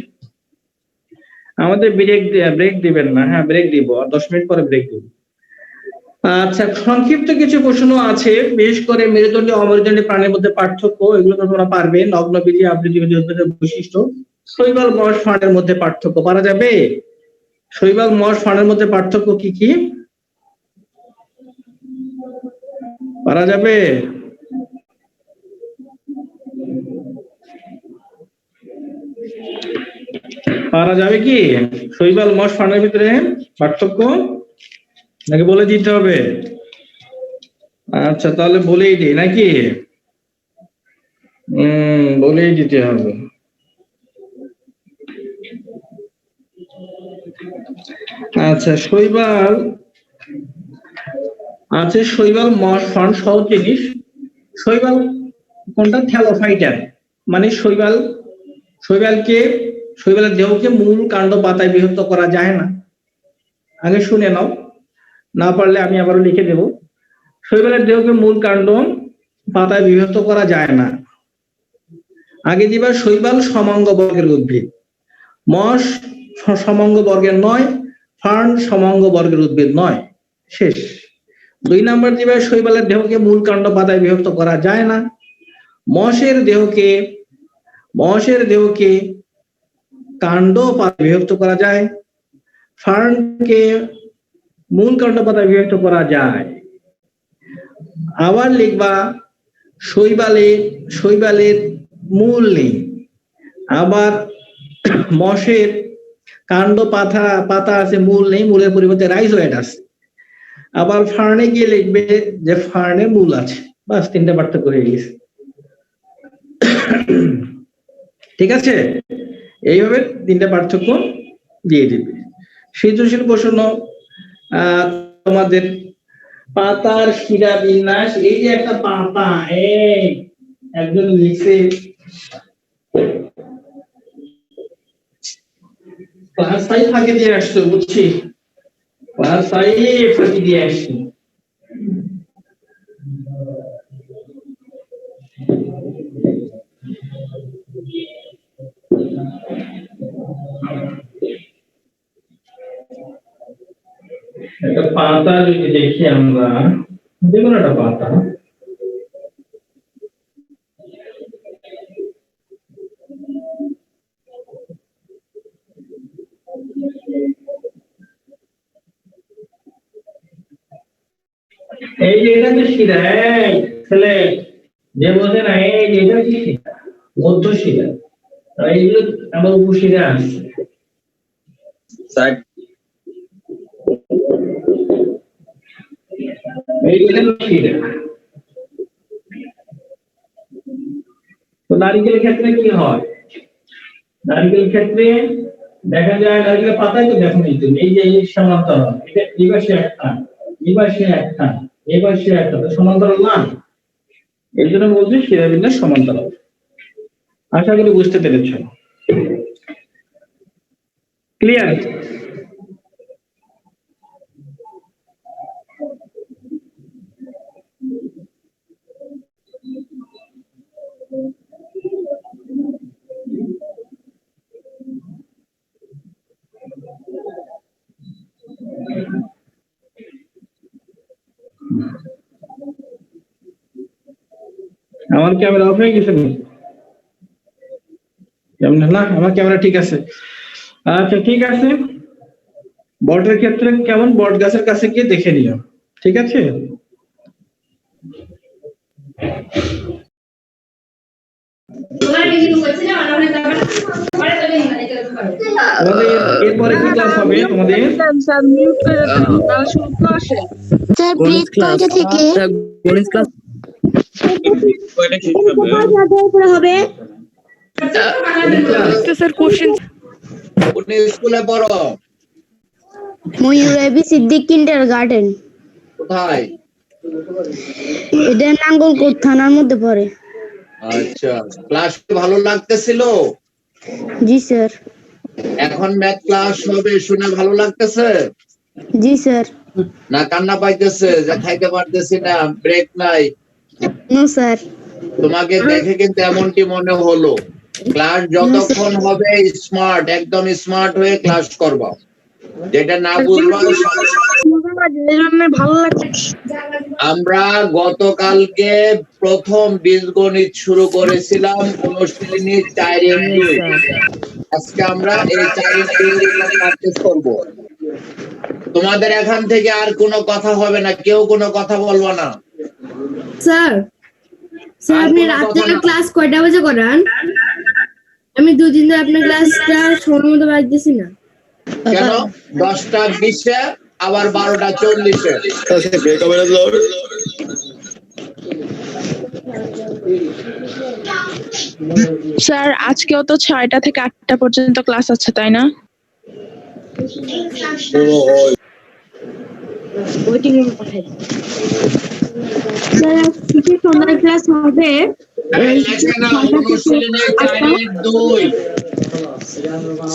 আমাদের ব্রেক দিবেন না। হ্যাঁ, ব্রেক দিব, আর 10 মিনিট পরে ব্রেক দিব। আচ্ছা, সংক্ষিপ্ত কিছু প্রশ্ন আছে, বিশেষ করে মেরুদণ্ডী অমেরুদণ্ডী প্রাণীর মধ্যে পার্থক্য, এগুলো তো তোমরা পারবে। নগ্নবীজি, আবৃতবীজি উদ্ভিদের বৈশিষ্ট্য, শৈবাল, মশ, ফাঁড়ের মধ্যে পার্থক্য পারা যাবে? শৈবাল, মশ, ফাঁড়ের মধ্যে পার্থক্য কি কি পারা যাবে? পারা যাবে কি শৈবাল, মশ, ফাঁড়ের ভিতরে পার্থক্য, নাকি বলে দিতে হবে? আচ্ছা, তাহলে বলেই দিই নাকি? বলেই দিতে হবে। আচ্ছা, শৈবাল আছে, শৈবাল, মশ, ফাঁড় সহজ জিনিস। শৈবাল কোনটা? থ্যালোফাইটার, মানে শৈবালের দেহকে মূল, কাণ্ড, পাতায় বিভক্ত করা যায় না। আগে শুনে নাও, না পারলে আমি আবারও লিখে দেব। শৈবালের দেহকে মূল, কাণ্ড, পাতায় বিভক্ত করা যায় না। আগে দিবা, শৈবাল সমাঙ্গ বর্গের উদ্ভিদ, মশ সমাঙ্গ বর্গের নয়, ফার্ন সমাঙ্গ বর্গের উদ্ভিদ নয়। শেষ। 2 নাম্বার দিবা, শৈবালের দেহকে মূল, কাণ্ড, পাতায় বিভক্ত করা যায় না। মশের দেহকে কাণ্ড, পাতায় বিভক্ত করা যায়। ফার্নকে মূল, কাণ্ড, পাতায় বিভক্ত করা যায়। আবার লিখবা, শৈবালের মূল নেই, আবার মশের কাণ্ড পাতা পাতা আছে, মূল নেই, মূলের পরিবর্তে রাইজোয়েড আছে। আবার ফার্নে গিয়ে লিখবে যে ফার্নে মূল আছে। বাস, তিনটা পার্থক্য হয়ে গেছে। ঠিক আছে, এইভাবে তিনটা পার্থক্য দিয়ে দিবে। সৃজনশীল প্রশ্ন তোমাদের পাতার শিরা বিন্যাস, এই যে একটা পাতা, এই একজন লিখছে ক্লাস 5 ফাঁকি দিয়ে আসছো, বুঝছি, ক্লাস 5 ফাঁকি দিয়ে আসছি। একটা পাতা যদি দেখি আমরা, যে কোনো একটা পাতা, এই যে এটা তো শিরা, এই ছেলে যে বোঝে না, এই যে এটা কি শিরা, মধ্য শিরা, এইগুলো আমার উপশিরা আছে। তো নারিকেলের ক্ষেত্রে কি হয়? নারিকেল ক্ষেত্রে দেখা যায় নারিকেলের পাতায় তো দেখুন এই যে সমান্তরাল, এটা এই পাশে একটা, এই পাশে একটা, এই পাশে একটা, তো সমান্তরাল না, এই জন্য বলছি শিরাবিন্যাস সমান্তরাল। আশা করি বুঝতে পেরেছ। ক্লিয়ার? আমার ক্যামেরা অফ হয়ে গেছে না? আমার ক্যামেরা ঠিক আছে। আচ্ছা ঠিক আছে, বটের ক্ষেত্রে কেমন, বট গাছের কাছে গিয়ে দেখে নিও, ঠিক আছে? এরপরে কি ক্লাস হবে তোমাদের? স্যার ব্রেক কয়টা থেকে গণিত ক্লাস হবে? স্যার কোশ্চেন কোন স্কুলে পড়ো? ময়ূর এবি সিদ্দিক কিন্ডারগার্টেন। কোথায়? এটা নাঙ্গলকোট থানার মধ্যে পড়ে। আচ্ছা, ক্লাস ভালো লাগতেছিল? জি স্যার। এখন ম্যাথ ক্লাস হবে শুনে ভালো লাগতেছে? জি স্যার। না কান্না পাইতেছে যে খাইতে পারতেছি না, ব্রেক নাই? No sir. তোমাকে দেখে কিন্তু এমনটি মনে হলো। ক্লাস যতক্ষণ হবে স্মার্ট, একদম স্মার্ট হয়ে ক্লাস করবা, যেটা না বুঝবা। ভালো লাগছে। আমরা গতকালকে প্রথম বীজগণিত শুরু করেছিলাম অনুশীলনী 4-2। আজকে আমরা এই 4-2 প্র্যাকটিস করব। তোমাদের এখান থেকে আর কোনো কথা হবে না, কেউ কোনো কথা বলবো না। স্যার স্যার আপনি রাতে ক্লাস কয়টা বাজে করান? আমি দুদিন ধরে আপনার ক্লাসটা সময় মতো বাজতেছি না। কেন? 10টা 20-এ আবার 12টা 40-এ। স্যার আজকেও তো 6টা থেকে 8টা পর্যন্ত ক্লাস আছে, তাই না? ওয়েটিং রুমে পাঠাই। স্যার আজকে সন্ধ্যার ক্লাস হবে। অনুশীলনী 4-2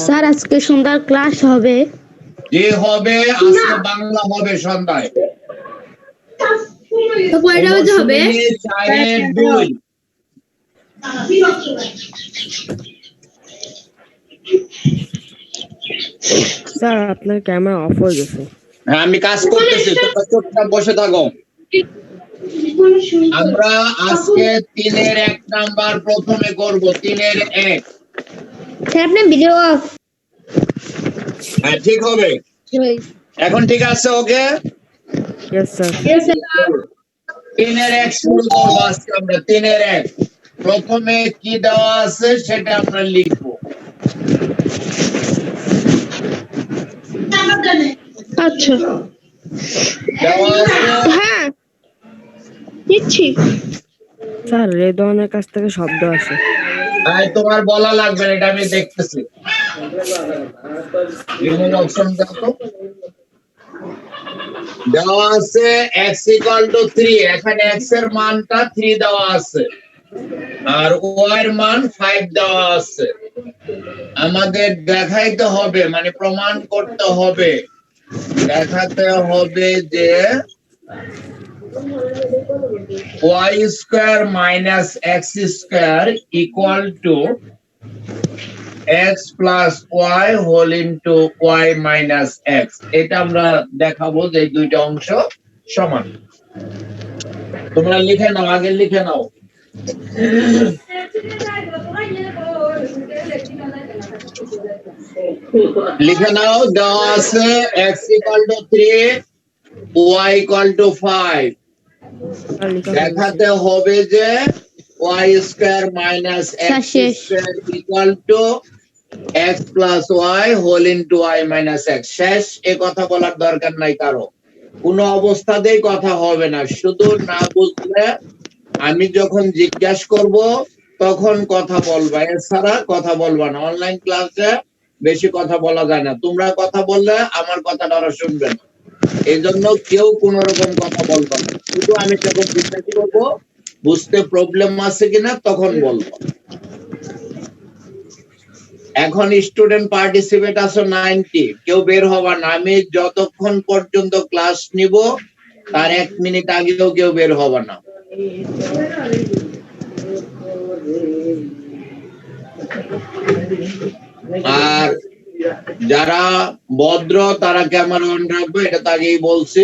স্যার আজকে সন্ধ্যার ক্লাস হবে। যে হবে আজকে বাংলা হবে সন্ধ্যায়। তো কয়টা বাজে হবে? 4-2। স্যার আপনার ক্যামেরা অফ হয়ে গেছে। হ্যাঁ আমি কাজ করতেছি, তোমরা চুপচাপ বসে থাকো। আমরা আজকে 3-এর 1 নাম্বার প্রথমে করব, 3-এর 1। স্যার আপনি ভিডিও অফ। হ্যাঁ ঠিক হবে, এখন ঠিক আছে? ওকে, ইয়েস স্যার। 3-এর 1 শুরু করবো আজকে আমরা। 3-এর 1 প্রথমে কি দেওয়া আছে সেটা আমরা লিখবো। আচ্ছা দেওয়া আছে হ্যাঁ দিচ্ছি স্যার রেদওয়ানের কাছ থেকে শব্দ আসে। তোমার বলা লাগবে না, এটা আমি দেখতেছি। রিমুভ অপশন দেখো, দেওয়া আছে x = 3, এখানে x এর মানটা 3 দেওয়া আছে আর y এর মান 5 দেওয়া আছে। আমাদের দেখাইতে হবে, মানে প্রমাণ করতে হবে, দেখাতে হবে যে y² - x² = x plus y whole into y minus x। এটা আমরা দেখাবো যে এই দুইটা অংশ সমান। তোমরা লিখে নাও, আগে লিখে নাও। লিখে নাও, দেওয়া আছে x = 3, y = 5। স্যার লিখা দেখাতে হবে যে y² - x² = x plus y whole into y minus x। শেষ, এ কথা বলার দরকার নাই কারো, কোনো অবস্থাতেই কথা হবে না। শুধু না বুঝলে আমি যখন জিজ্ঞাসা করব তখন কথা বলবা, এছাড়া কথা বলবা না। অনলাইন ক্লাসে বেশি কথা বলা যায় না, তোমরা কথা বললে আমার কথাটা ওরা শুনবে না, এই জন্য কেউ কোন রকম কথা বলবা না। শুধু আমি যখন জিজ্ঞাসা করবো বুঝতে প্রবলেম আছে কিনা তখন বলবো। এখন স্টুডেন্ট পার্টিসিপেট আছে 90, কেউ বের হবা না। আমি যতক্ষণ পর্যন্ত ক্লাস নিব তার 1 মিনিট আগেও কেউ বের হবা না। আর যারা ভদ্র তারা ক্যামেরা অন রাখবে, এটা তো আগেই বলছি।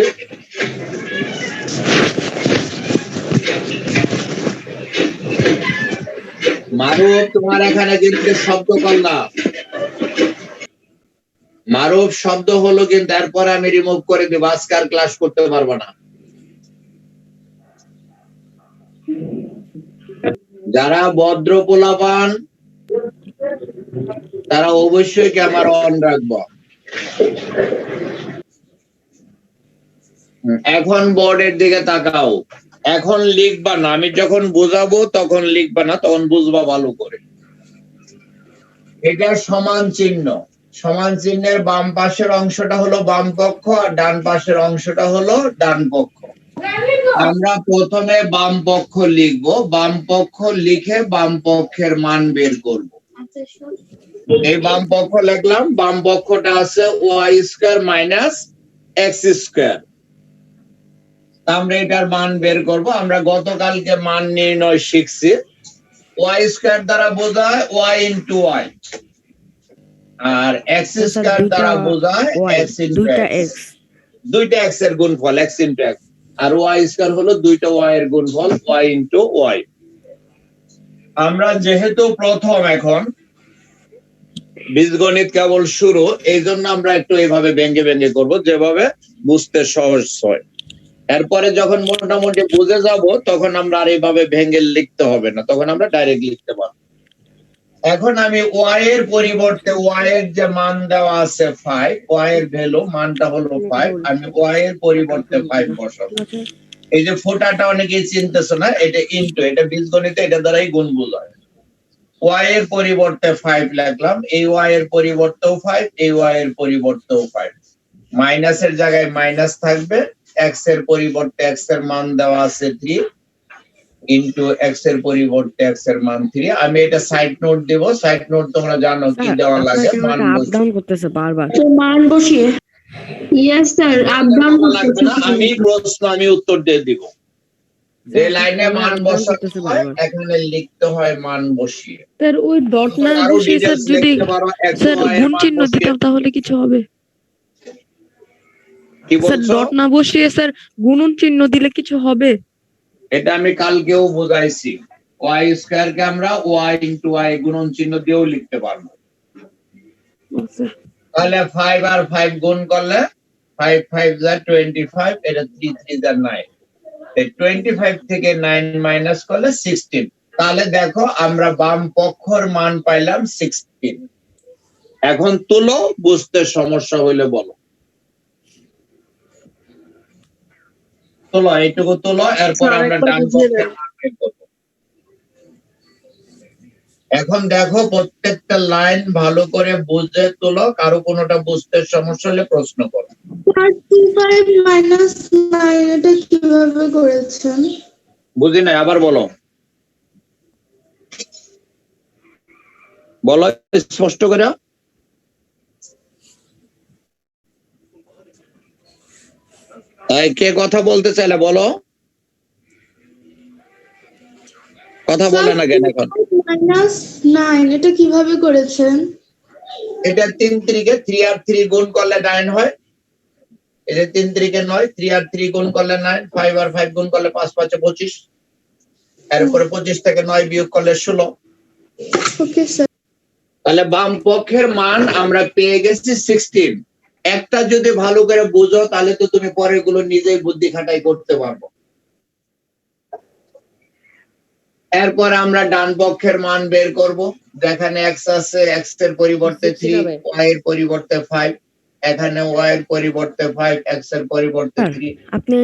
মারুফ, তোমার এখানে কিন্তু শব্দ করলাম, মারুফ শব্দ হলো কিন্তু, এরপরে আমি রিমুভ করে দেব, আজকে আর ক্লাস করতে পারবো না। যারা ভদ্র পোলাপান তারা অবশ্যই ক্যামেরা অন রাখবো। এখন বোর্ডের দিকে তাকাও, এখন লিখবা না, আমি যখন বোঝাবো তখন লিখবা না, তখন বুঝবা ভালো করে। এটা সমান চিহ্ন, সমান চিহ্নের বাম পাশের অংশটা হলো বাম পক্ষ আর ডান পাশের অংশটা হলো ডান পক্ষ। আমরা প্রথমে বাম পক্ষ লিখবো, বাম পক্ষ লিখে বাম পক্ষের মান বের করব। এই বাম পক্ষ লিখলাম, বাম পক্ষটা আছে y² - x²। আমরা এটার মান বের করব। আমরা গতকালকে মান নির্ণয় শিখছি, y² দ্বারা বোঝায় y into y আর x² দ্বারা বোঝায় x into x। দুইটা x এর গুণফল x into x, আর y² হলো দুইটা y এর গুণফল y into y। আমরা যেহেতু প্রথম এখন বীজগণিত কেবল শুরু, এই জন্য আমরা একটু এইভাবে ভেঙে ভেঙে করব যেভাবে বুঝতে সহজ হয়। এরপরে যখন মোটামুটি বুঝে যাব তখন আমরা আর এইভাবে ভেঙে লিখতে হবে না, তখন আমরা ডাইরেক্ট লিখতে পারবো। এখন আমি y এর পরিবর্তে y এর যে মান দেওয়া আছে 5, y এর ভ্যালু মানটা হলো 5, আমি y এর পরিবর্তে 5 বসাবো। এই যে ফোঁটাটা অনেকেই চিনতেছো না, এটা ইনটু, এটা বীজগণিতে এটা দ্বারাই গুণ বোঝায়। y এর পরিবর্তে 5 লিখলাম, এই y এর পরিবর্তেও 5, এই y এর পরিবর্তেও 5। মাইনাসের জায়গায় মাইনাস থাকবে, x এর পরিবর্তে x এর মান দেওয়া আছে 3 ইনটু x এর পরিবর্তে x এর মান 3। আমি এটা সাইড নোট দেব, সাইড নোট তোমরা জানো কি দেওয়া লাগে, মান আপ ডাউন করতেছে বারবার। মান বসিয়ে ইয়েস স্যার আপ ডাউন লাগবে না, আমি প্রশ্ন আমি উত্তর দিয়ে দিব। যে লাইনে মান বসাতে হয় এখানে লিখতে হয় মান বসিয়ে। স্যার ওই ডট না বসিয়ে স্যার যদি স্যার গুণ চিহ্ন দিতাম তাহলে কিছু হবে? কি স্যার বলছো? ডট না বসিয়ে স্যার গুণন চিহ্ন দিলে কিছু হবে? এটা আমি কালকেও বোঝাইছি, y² কে আমরা y into y গুণন চিহ্ন দিয়েও লিখতে পারবো। তাহলে 5 আর 5 গুণ করলে 5 5 যা 25, এটা 3 3 যা 9, এই 25 থেকে 9 মাইনাস করলে 16। তাহলে দেখো আমরা বাম পক্ষের মান পাইলাম 16। এখন তুলো, বুঝতে সমস্যা হইলে বলো। তোলো, এইটুকু তোলো, এরপর আমরা ডান পক্ষের মান বের করবো। এখন দেখো প্রত্যেকটা লাইন ভালো করে বুঝে তোলো, কারো কোনোটা বুঝতে সমস্যা হলে প্রশ্ন করো। 35 minus 9 এটা কিভাবে করেছেন? বুঝি নাই, আবার বলো, বলো স্পষ্ট করে। কে কথা বলতে চাইলে বলো, কথা বলে না কেন এখন? minus 9 এটা কিভাবে করেছেন? এটা 3 3 3 আর 3 গুণ করলে 9 হয়। এটা 3 3 9, 3 আর 3 গুণ করলে 9, 5 আর 5 গুণ করলে 5 5 25, এরপরে 25 থেকে 9 বিয়োগ করলে 16। Okay sir. তাহলে বাম পক্ষের মান আমরা পেয়ে গেছি 16। একটা যদি ভালো করে বুঝো তাহলে তো তুমি পরের গুলো নিজেই বুদ্ধি খাটাই করতে পারবো। এরপর আমরা ডান পক্ষের মান বের করব। যেখানে x আছে, x এর পরিবর্তে 3, y এর পরিবর্তে 5, এখানে y এর পরিবর্তে 5, x এর পরিবর্তে 3। আপনি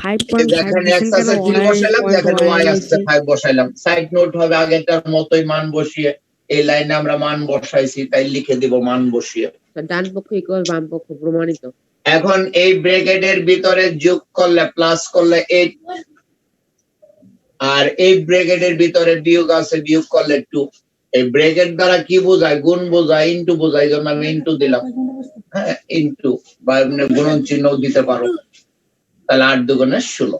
5.5 যেখানে x দিচ্ছেন কেন? আছে 3 বসাইলাম, যেখানে y আছে আছে 5 বসাইলাম। সাইড নোট হবে আগেরটার মতোই মান বসিয়ে, এই লাইনে আমরা মান বসাইছি তাই লিখে দিব মান বসিয়ে। ডান পক্ষ ইকুয়াল বাম পক্ষ প্রমাণিত। এখন এই ব্র্যাকেটের ভিতরে যোগ করলে প্লাস করলে 8, আর এই ব্র্যাকেটের ভিতরে বিয়োগ আছে, বিয়োগ করলে 2। এই ব্র্যাকেট দ্বারা কি বোঝায়? গুণ বোঝায়, ইনটু বোঝায়, জন্য আমি ইনটু দিলাম। হ্যাঁ, ইনটু বা এমনি গুণন চিহ্ন দিতে পারো। তাহলে 8 দুগুণে 16।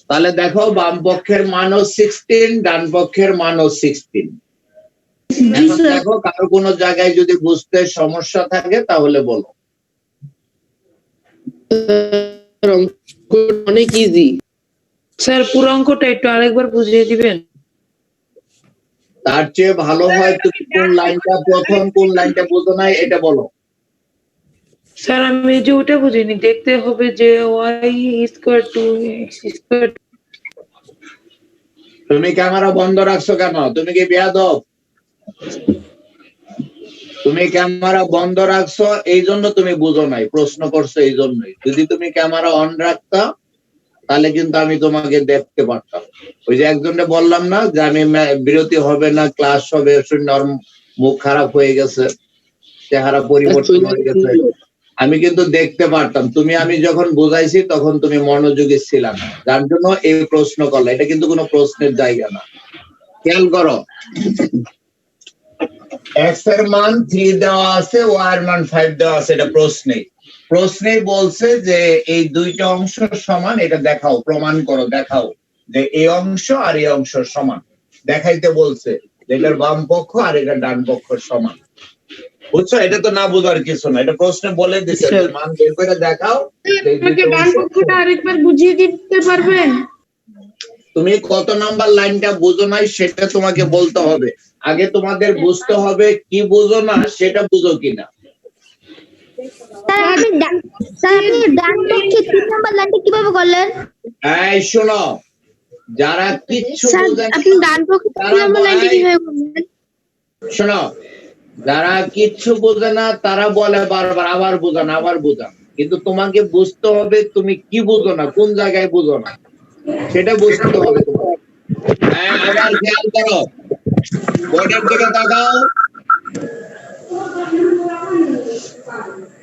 তাহলে দেখো বাম পক্ষের মানও 16, ডান পক্ষের মানও 16। এখন দেখো কারো কোনো জায়গায় যদি বুঝতে সমস্যা থাকে তাহলে বলো। অনেক ইজি স্যার, পুরো অঙ্কটা একটু আরেকবার বুঝিয়ে দিবেন? তার চেয়ে ভালো হয় তুমি কোন লাইনটা প্রথম, কোন লাইনটা বুঝো নাই এটা বলো। স্যার আমি যে ওটা বুঝিনি, দেখতে হবে যে y square to x square. তুমি ক্যামেরা বন্ধ রাখছো কেন? তুমি কি বেয়াদব? তুমি ক্যামেরা বন্ধ রাখছো এই জন্য তুমি বুঝো নাই, প্রশ্ন করছো এই জন্যই। যদি তুমি ক্যামেরা অন রাখতা তাহলে কিন্তু আমি তোমাকে দেখতে পারতাম। ওই যে একজনকে বললাম না যে আমি বিরতি হবে না, ক্লাস হবে, শূন্য মুখ খারাপ হয়ে গেছে, চেহারা পরিবর্তন হয়ে গেছে, আমি কিন্তু দেখতে পারতাম। তুমি আমি যখন বুঝাইছি তখন তুমি মনোযোগী ছিল না, যার জন্য এই প্রশ্ন করলে। এটা কিন্তু কোনো প্রশ্নের জায়গা না। খেয়াল করো, x এর মান 3 দেওয়া আছে, y এর মান 5 দেওয়া আছে। এটা প্রশ্নেই বলছে যে এই দুইটা অংশ সমান, এটা দেখাও, প্রমাণ করো, দেখাও যে এই অংশ আর এই অংশ সমান। দেখাইতে বলছে এটার বাম পক্ষ আর এটা ডান পক্ষ সমান। বুঝছো? এটা তো না বোঝার কিছু না, এটা প্রশ্নে বলে দিছে মান বের করে দেখাও। ডান পক্ষটা আরেকবার বুঝিয়ে দিতে পারবেন? তুমি কত নাম্বার লাইনটা বুঝো নাই সেটা তোমাকে বলতে হবে। আগে তোমাদের বুঝতে হবে কি বুঝো না, সেটা বুঝো কিনা। স্যার আপনি ডান পক্ষে 3 নাম্বার লাইনটা কিভাবে করলেন? এই শোনো, যারা কিচ্ছু বোঝে না, আপনি ডান পক্ষে 3 নাম্বার লাইনটা কিভাবে করবেন? শোনো, যারা কিচ্ছু বোঝে না তারা বলে বারবার আবার বোঝান, আবার বোঝান। কিন্তু তোমাকে বুঝতে হবে তুমি কি বুঝো না, কোন জায়গায় বুঝো না, সেটা বুঝতে হবে তোমাকে। হ্যাঁ, আবার খেয়াল করো, বোর্ডের দিকে তাকাও,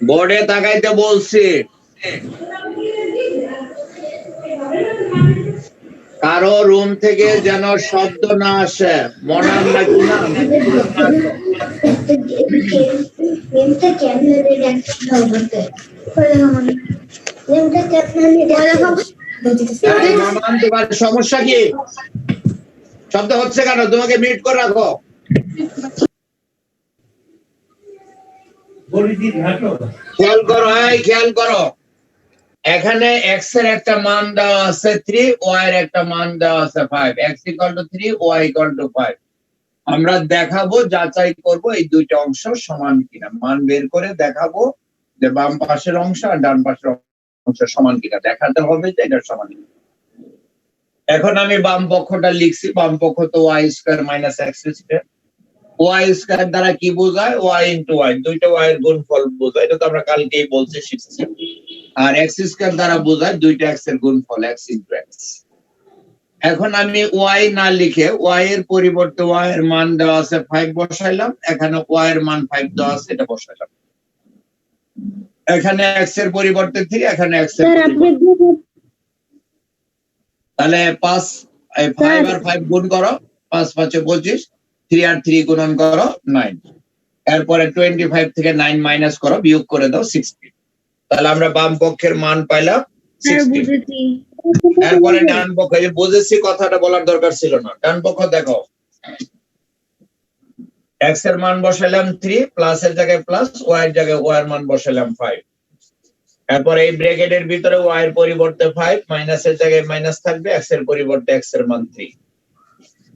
বোর্ডে তাকাইতে বলছি। কারো রুম থেকে যেন শব্দ না আসে, মনার নাকি না? মামান, তোমার সমস্যা কি? শব্দ হচ্ছে কেন? তোমাকে মিউট করে রাখো। খেয়াল করো, খেয়াল করো, এখানে x এর একটা মান দেওয়া আছে 3, y এর একটা মান দেওয়া আছে 5। x = 3, y = 5। আমরা দেখাবো, যাচাই করব এই দুইটা অংশ সমান কিনা। মান বের করে দেখাবো যে বাম পাশের অংশ আর ডান পাশের অংশ সমান কিনা, দেখাতে হবে যে এটা সমান কিনা। এখন আমি বাম পক্ষটা লিখছি, বাম পক্ষ তো y² - x²। ওয়াই স্কয়ার দ্বারা কি বোঝায়? ওয়াই ইন্টু ওয়াই, দুইটা ওয়াই এর গুণফল বোঝায়, এটা তো আমরা কালকেই বলছি শিখছি। আর এক্স স্কয়ার দ্বারা বোঝায় দুইটা এক্স এর গুণফল, এক্স ইন্টু এক্স। এখন আমি ওয়াই না লিখে ওয়াই এর পরিবর্তে ওয়াই এর মান দেওয়া আছে 5 বসাইলাম, এখানে ওয়াই এর মান 5 দেওয়া আছে, এটা বসাইলাম। এখানে এক্স এর পরিবর্তে 3, এখানে এক্স এর পরিবর্তে, তাহলে 5 আর 5 গুণ করো, 5 5 25, 3 আর 3 গুণন করো 9, এরপরে 25 থেকে 9 মাইনাস করো, বিয়োগ করে দাও 16। তাহলে আমরা বাম পক্ষের মান পাইলাম 16। এরপরে ডান পক্ষ, এই বুঝেছি, কথাটা বলার দরকার ছিল না। ডান পক্ষ দেখো, এক্স এর মান বসাইলাম 3, প্লাস এর জায়গায় প্লাস, ওয়াই এর জায়গায় ওয়াই এর মান বসাইলাম 5। এরপরে এই ব্র্যাকেটের ভিতরে ওয়াই এর পরিবর্তে 5, মাইনাসের জায়গায় মাইনাস থাকবে, এক্স এর পরিবর্তে এক্স এর মান 3।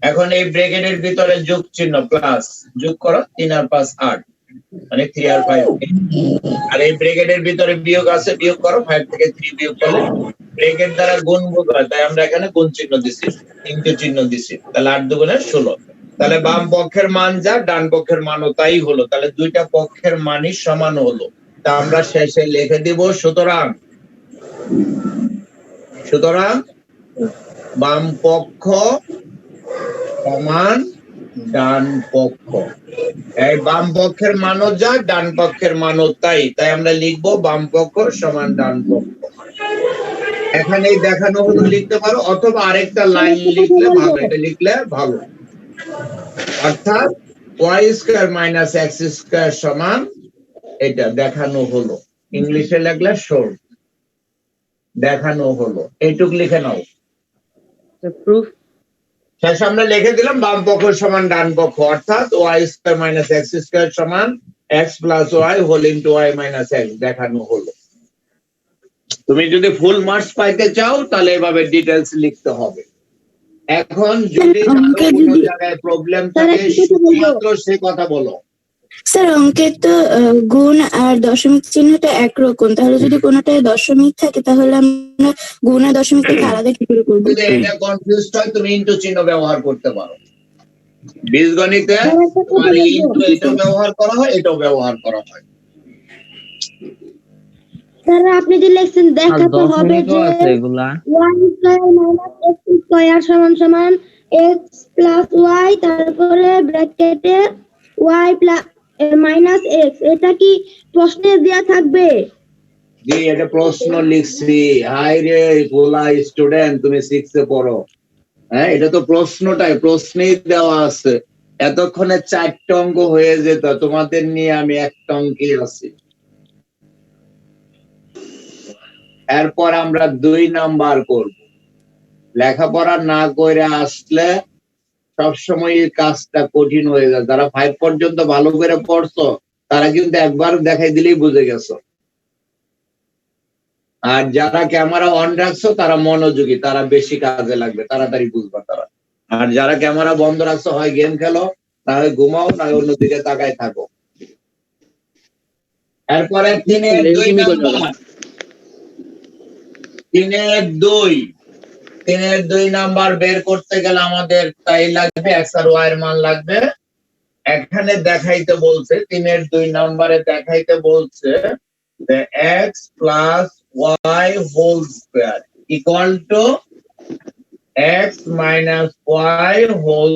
এখন এই ব্র্যাকেটের ভিতরে যোগ চিহ্ন প্লাস, যোগ করো 3 আর 5 8, মানে 3 আর 5। আর এই ব্র্যাকেটের ভিতরে বিয়োগ আছে, বিয়োগ করো, 5 থেকে 3 বিয়োগ করলে ব্র্যাকেট দ্বারা গুণ হয়, তাই আমরা এখানে গুণ চিহ্ন দিছি, ইনটু চিহ্ন দিছি, তাহলে 8 দুগুণে 16। তাহলে বাম পক্ষের মান যা, ডান পক্ষের মানও তাই হলো, তাহলে দুইটা পক্ষের মানই সমান হলো। তা আমরা শেষে লিখে দিব সুতরাং বাম পক্ষ সমান ডান পক্ষ। এই বাম পক্ষের মানও যা, ডান পক্ষের মানও তাই, তাই আমরা লিখবো বাম পক্ষ সমান ডান পক্ষ। এখানে দেখানো হলো লিখতে পারো, অথবা আরেকটা লাইন লিখলে ভালো, এটা লিখলে ভালো। অর্থাৎ y square minus x square সমান, এটা দেখানো হলো, ইংলিশে লিখলে শোন, দেখানো হলো, এইটুক লিখে নাও। প্রুফ শেষ আমরা লিখে দিলাম বাম পক্ষ সমান ডান পক্ষ, অর্থাৎ y square minus x square সমান x plus y whole into y minus x, দেখানো হলো। তুমি যদি ফুল মার্কস পাইতে চাও তাহলে এভাবে ডিটেলস লিখতে হবে। এখন যদি কোনো জায়গায় প্রবলেম থাকে শুধুমাত্র সে কথা বলো। স্যার অঙ্কের তো গুণ আর দশমিক চিহ্নটা একরকম, তাহলে যদি কোনোটায় দশমিক থাকে তাহলে আমরা গুণ আর দশমিক থেকে আলাদা কি করে করবো? যদি এটা কনফিউজ হয় তুমি ইনটু চিহ্ন ব্যবহার করতে পারো। বীজগণিতে তোমার ইনটু এটা ব্যবহার করা হয়, এটাও ব্যবহার করা হয়। স্যার আপনি যে লেখছেন দেখাতে হবে যে এগুলা y square minus x square সমান সমান x প্লাস y, তারপরে ব্র্যাকেটে y প্লাস মাইনাস x, এটা কি প্রশ্নে দেয়া থাকবে? জি, এটা প্রশ্ন লিখছি। হাই রে গোলা স্টুডেন্ট, তুমি 6 এ পড়ো। হ্যাঁ, এটা তো প্রশ্নটাই, প্রশ্নেই দেওয়া আছে। এতক্ষণে 4টা অঙ্ক হয়ে যেত, তোমাদের নিয়ে আমি 1টা অঙ্কে আছি। এরপর আমরা 2 নাম্বার করব। লেখাপড়া না করে আসলে সবসময় এই কাজটা কঠিন হয়ে যায়। যারা 5 পর্যন্ত ভালো করে পড়ছো তারা কিন্তু একবার দেখাই দিলেই বুঝে গেছো। আর যারা ক্যামেরা অন রাখছো তারা মনোযোগী, তারা বেশি কাজে লাগবে, তাড়াতাড়ি বুঝবা তারা। আর যারা ক্যামেরা বন্ধ রাখছো, হয় গেম খেলো, না হয় ঘুমাও, না হয় অন্যদিকে তাকায় থাকো। এরপরে 3 এর 2 নাম্বার, 3 এর 2 নাম্বার বের করতে গেলে আমাদের তাই লাগবে, x আর y এর মান লাগবে। এখানে দেখাইতে বলছে, 3 এর 2 নাম্বারে দেখাইতে বলছে যে x plus y whole square equal to x minus y whole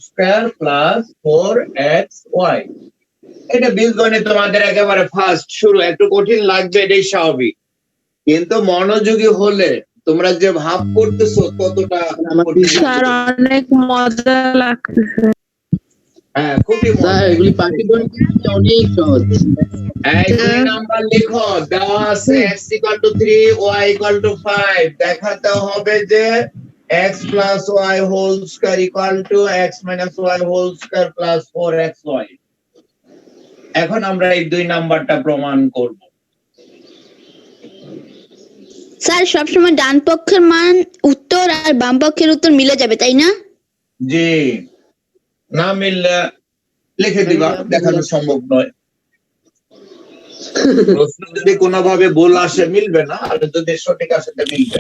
square plus 4xy। এটা বীজগণিত তোমাদের একেবারে ফার্স্ট শুরু, একটু কঠিন লাগবে, এটাই স্বাভাবিক। কিন্তু মনোযোগী হলে তোমরা যে ভাব করতেছো ততটা স্যার অনেক মজা লাগতেছে। হ্যাঁ, খুবই মজা। এগুলি পাটিগণিত অনেক সহজ। এই 2 নাম্বার লিখো, দেওয়া আছে x = 3, y = 5। দেখাতে হবে যে x plus y whole square equal to x minus y whole square plus 4xy। এখন আমরা এই 2 নাম্বারটা প্রমাণ করব। স্যার সবসময় ডান পক্ষের মান উত্তর আর বাম পক্ষের উত্তর মিলে যাবে, তাই না? জি, না মিললে লিখে দিবা, দেখানো সম্ভব নয়। প্রশ্ন যদি কোনোভাবে ভুল আসে মিলবে না, আর যদি সঠিক আসে তা মিলবে।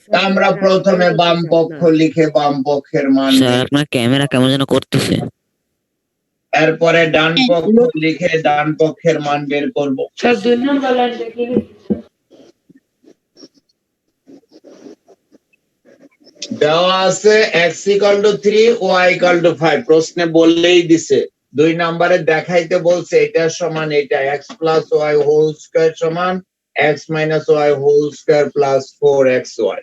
তা আমরা প্রথমে বাম পক্ষ লিখে বাম পক্ষের মান স্যার আপনার ক্যামেরা কেমন যেন করতেছে। এরপরে ডান পক্ষ লিখে ডান পক্ষের মান বের করব। স্যার 2 নম্বর লাইনটা কি? দেওয়া আছে x = 3 y = 5 প্রশ্নে বললেই দিছে 2 নম্বরে দেখাইতে বলছে এটা সমান এটা x + y হোল স্কয়ার সমান x - y whole square plus 4xy।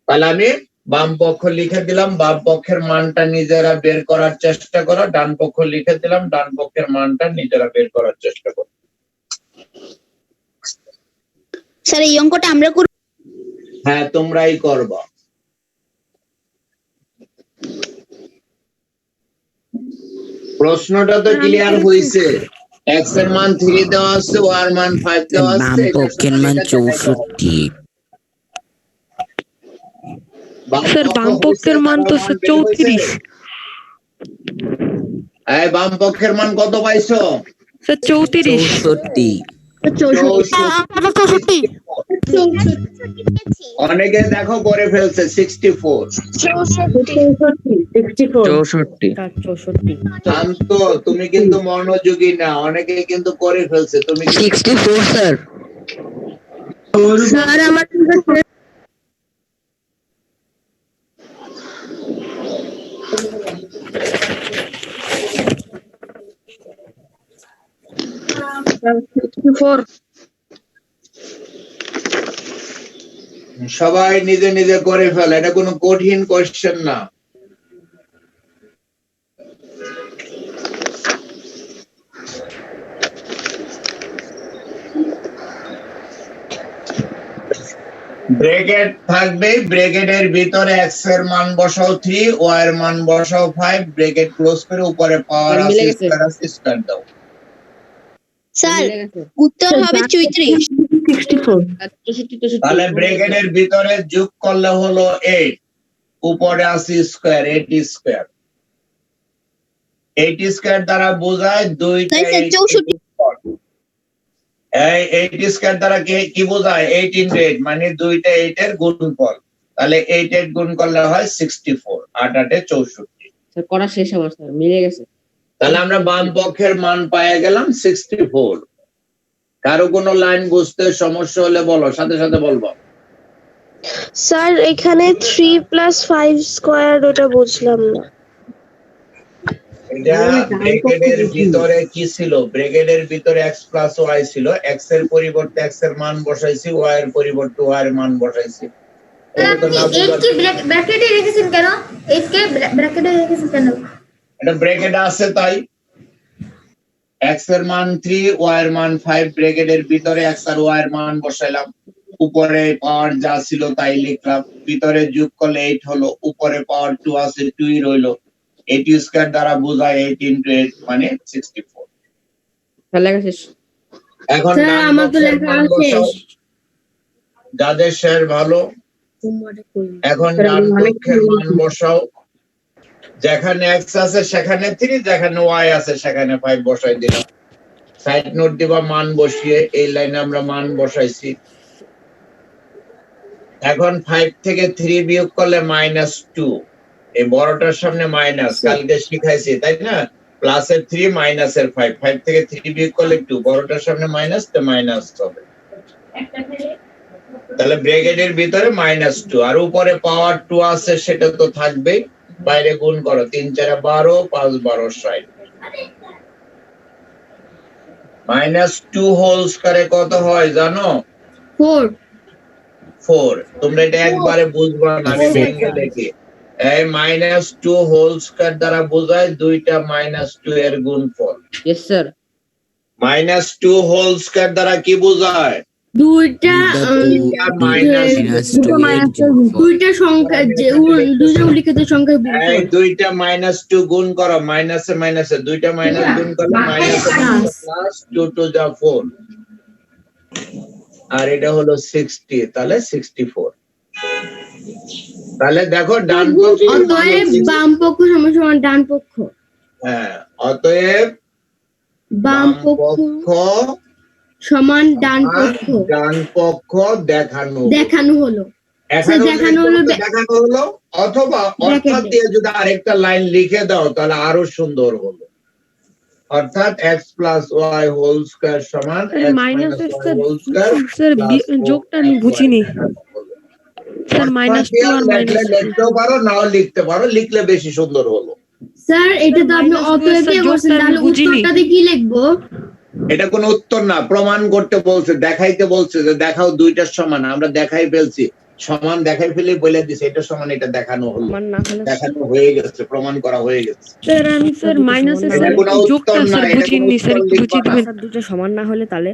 তাহলে আমি বাম পক্ষ লিখে দিলাম, বাম পক্ষের মানটা নিজেরা বের করার চেষ্টা করো, ডান পক্ষ লিখে দিলাম, ডান পক্ষের মানটা নিজেরা বের করার চেষ্টা করো। স্যার এই অঙ্কটা আমরা করব? হ্যাঁ তোমরাই করবা। প্রশ্নটা তো ক্লিয়ার হইছে, x এর মান 3 দেওয়া আছে, y এর মান 5 দেওয়া আছে, বাম পক্ষের মান 64। স্যার বাম পক্ষের মান তো 34। এই বাম পক্ষের মান কত পাইছো? স্যার 34। 64। অনেকে দেখো করে ফেলছে 64। 64। শান্ত, তুমি কিন্তু মনোযোগী না, অনেকে কিন্তু করে ফেলছে। তুমি 64 স্যার। স্যার আমার সবাই নিজে নিজে করে ফেলে, এটা কোনো কঠিন কোশ্চেন না। ব্র্যাকেট থাকবে, ব্র্যাকেটের ভিতরে x এর মান বসাও 3, y এর মান বসাও 5, ব্র্যাকেট ক্লোজ করে উপরে পাওয়ার আছে স্কয়ার দাও। স্যার উত্তর হবে 34। তাহলে ব্র্যাকেটের ভিতরে যোগ করলে হলো 8, উপরে আছে স্কয়ার 8 স্কয়ার। 8 স্কয়ার দ্বারা বোঝায় দুইটা 64। এই 8 স্কয়ার দ্বারা কি বোঝায়? 8 * 8 মানে দুইটা 8 এর গুণফল। তাহলে 8 8 গুণ করলে হয় 64, 8 8 এ 64। স্যার করা শেষ আমার স্যার মিলে গেছে। তাহলে আমরা বাম পক্ষের মান পেয়ে গেলাম 64। কারো কোনো লাইন বুঝতে সমস্যা হলে বলো, সাথে সাথে বলবো। স্যার এখানে 3 + 5 স্কয়ার ওটা বুঝলাম না। এটা ব্র্যাকেটের ভিতরে কি ছিল? ব্র্যাকেটের ভিতরে x + y ছিল, x এর পরিবর্তে x এর মান বসাইছি, y এর পরিবর্তে y এর মান বসাইছি। এটা তো না ব্র্যাকেটে রেখেছেন কেন? 8 কে ব্র্যাকেটে রেখেছেন কেন? এটা ব্র্যাকেটে আছে তাই। x এর মান 3, y এর মান 5, ব্র্যাকেটের ভিতরে x আর y এর মান বসাইলাম, উপরে পাওয়ার যা ছিল তাই লিখলাম, ভিতরে যোগ করলে 8 হলো, উপরে পাওয়ার 2 আছে 2ই রইলো। 8 স্কয়ার দ্বারা বোঝায় 8 * 8 মানে 64। লেখা শেষ। এখন স্যার ডান আমার তো পক্ষের লেখা মান বসাও। শেষ। যাদের শেয়ার ভালো, এখন ডান পক্ষের মান বসাও। যেখানে x আছে সেখানে 3, যেখানে y আছে সেখানে 5 বসাই দিলাম। সাইড নোট দিবা মান বসিয়ে, এই লাইনে আমরা মান বসাইছি। এখন 5 থেকে 3 বিয়োগ করলে -2, এই বড়টার সামনে মাইনাস, কালকে শিখাইছি তাই না? প্লাসের 3 মাইনাসের 5, 5 থেকে 3 বিয়োগ করলে 2, বড়টার সামনে মাইনাস তো মাইনাস হবে। তাহলে ব্র্যাকেটের ভিতরে -2 আর উপরে পাওয়ার 2 আছে, সেটা তো থাকবেই, বাইরে গুণ করো। 3 4 12, 5 12 60। -2 হোল স্কয়ারে কত হয় জানো? 4। 4। তোমরা এটা একবারে বুঝবা না, আমি ভেঙে লিখি। এই -2 হোল স্কয়ার দ্বারা বোঝায় দুইটা -2 এর গুণফল। Yes sir. -2 হোল স্কয়ার দ্বারা কি বোঝায়? দুইটা সংখ্যা যে দুইটা উল্লিখিত সংখ্যা এই দুইটা -2 গুণ করো, মাইনাসে মাইনাসে দুইটা মাইনাস গুণ করলে -2 to the 4, আর এটা হলো 60, তাহলে 64। তাহলে দেখো ডান পক্ষ অতএব বাম পক্ষ সমান ডান পক্ষ। হ্যাঁ, অতএব বাম পক্ষ সমান ডান পক্ষ। ডান পক্ষ দেখানো হলো। দেখানো হলো, অথবা অর্থাৎ দিয়ে যদি আরেকটা লাইন লিখে দাও তাহলে আরো সুন্দর হলো। অর্থাৎ x plus y whole square সমান x মাইনাস মাইনাসের ওয়াই হোল স্কয়ার স্যার যোগটা আমি বুঝিনি স্যার -2 আর লিখতেও পারো নাও লিখতে পারো, লিখলে বেশি সুন্দর হলো। স্যার এটা তো আপনি অতএব দিয়ে করছেন, তাহলে উত্তরটাতে কি লিখবো? এটা কোনো উত্তর না, প্রমাণ করতে বলছে, দেখাইতে বলছে যে দেখাও দুইটার সমান। আমরা দেখাই ফেলছি, সমান দেখাই ফেলে বলে দিছে এটা সমান, এটা দেখানো হলো, দেখানো হয়ে গেছে, প্রমাণ করা হয়ে গেছে। স্যার আমি স্যার মাইনাসের যোগটা স্যার বুঝিনি স্যার, একটু বুঝিয়ে দিবেন। দুটো সমান না হলে তাহলে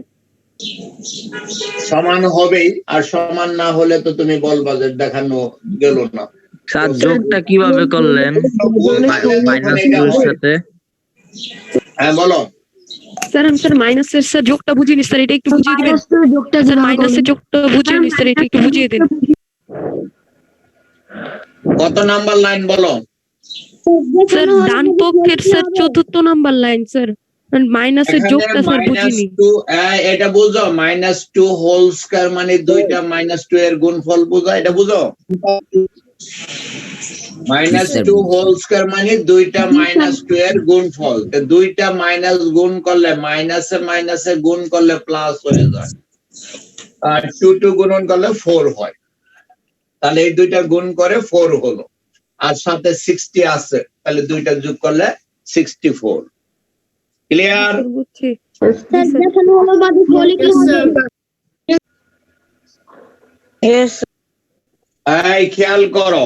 সমান হবেই, আর সমান না হলে তো তুমি বলবা যে দেখানো গেল না। স্যার যোগটা কিভাবে করলেন -2 এর সাথে? হ্যাঁ বলো। স্যার আমি স্যার মাইনাসের স্যার যোগটা বুঝিনি স্যার, এটা একটু বুঝিয়ে দিবেন। যোগটা স্যার মাইনাসের যোগটা বুঝিনি স্যার, এটা একটু বুঝিয়ে দিন। কত নাম্বার লাইন বলো? স্যার ডান পক্ষের স্যার 4র্থ নাম্বার লাইন স্যার, মাইনাসের যোগটা স্যার বুঝিনি। এটা বুঝো, -2 হোল স্কয়ার মানে দুইটা -2 এর গুণফল বুঝো, এটা বুঝো। -2 হোল স্কয়ার মানে দুইটা -2 এর গুণফল, তো দুইটা মাইনাস গুণ করলে মাইনাসে মাইনাসে গুণ করলে প্লাস হয়ে যায়, আর 2 গুণন করলে 4 হয়। তাহলে এই দুইটা গুণ করে 4 হলো, আর সাথে 60 আছে, তাহলে দুইটা যোগ করলে 64। ক্লিয়ার? স্যার দেখানো হলো বাদে বলি কি হবে? এই খেয়াল করো,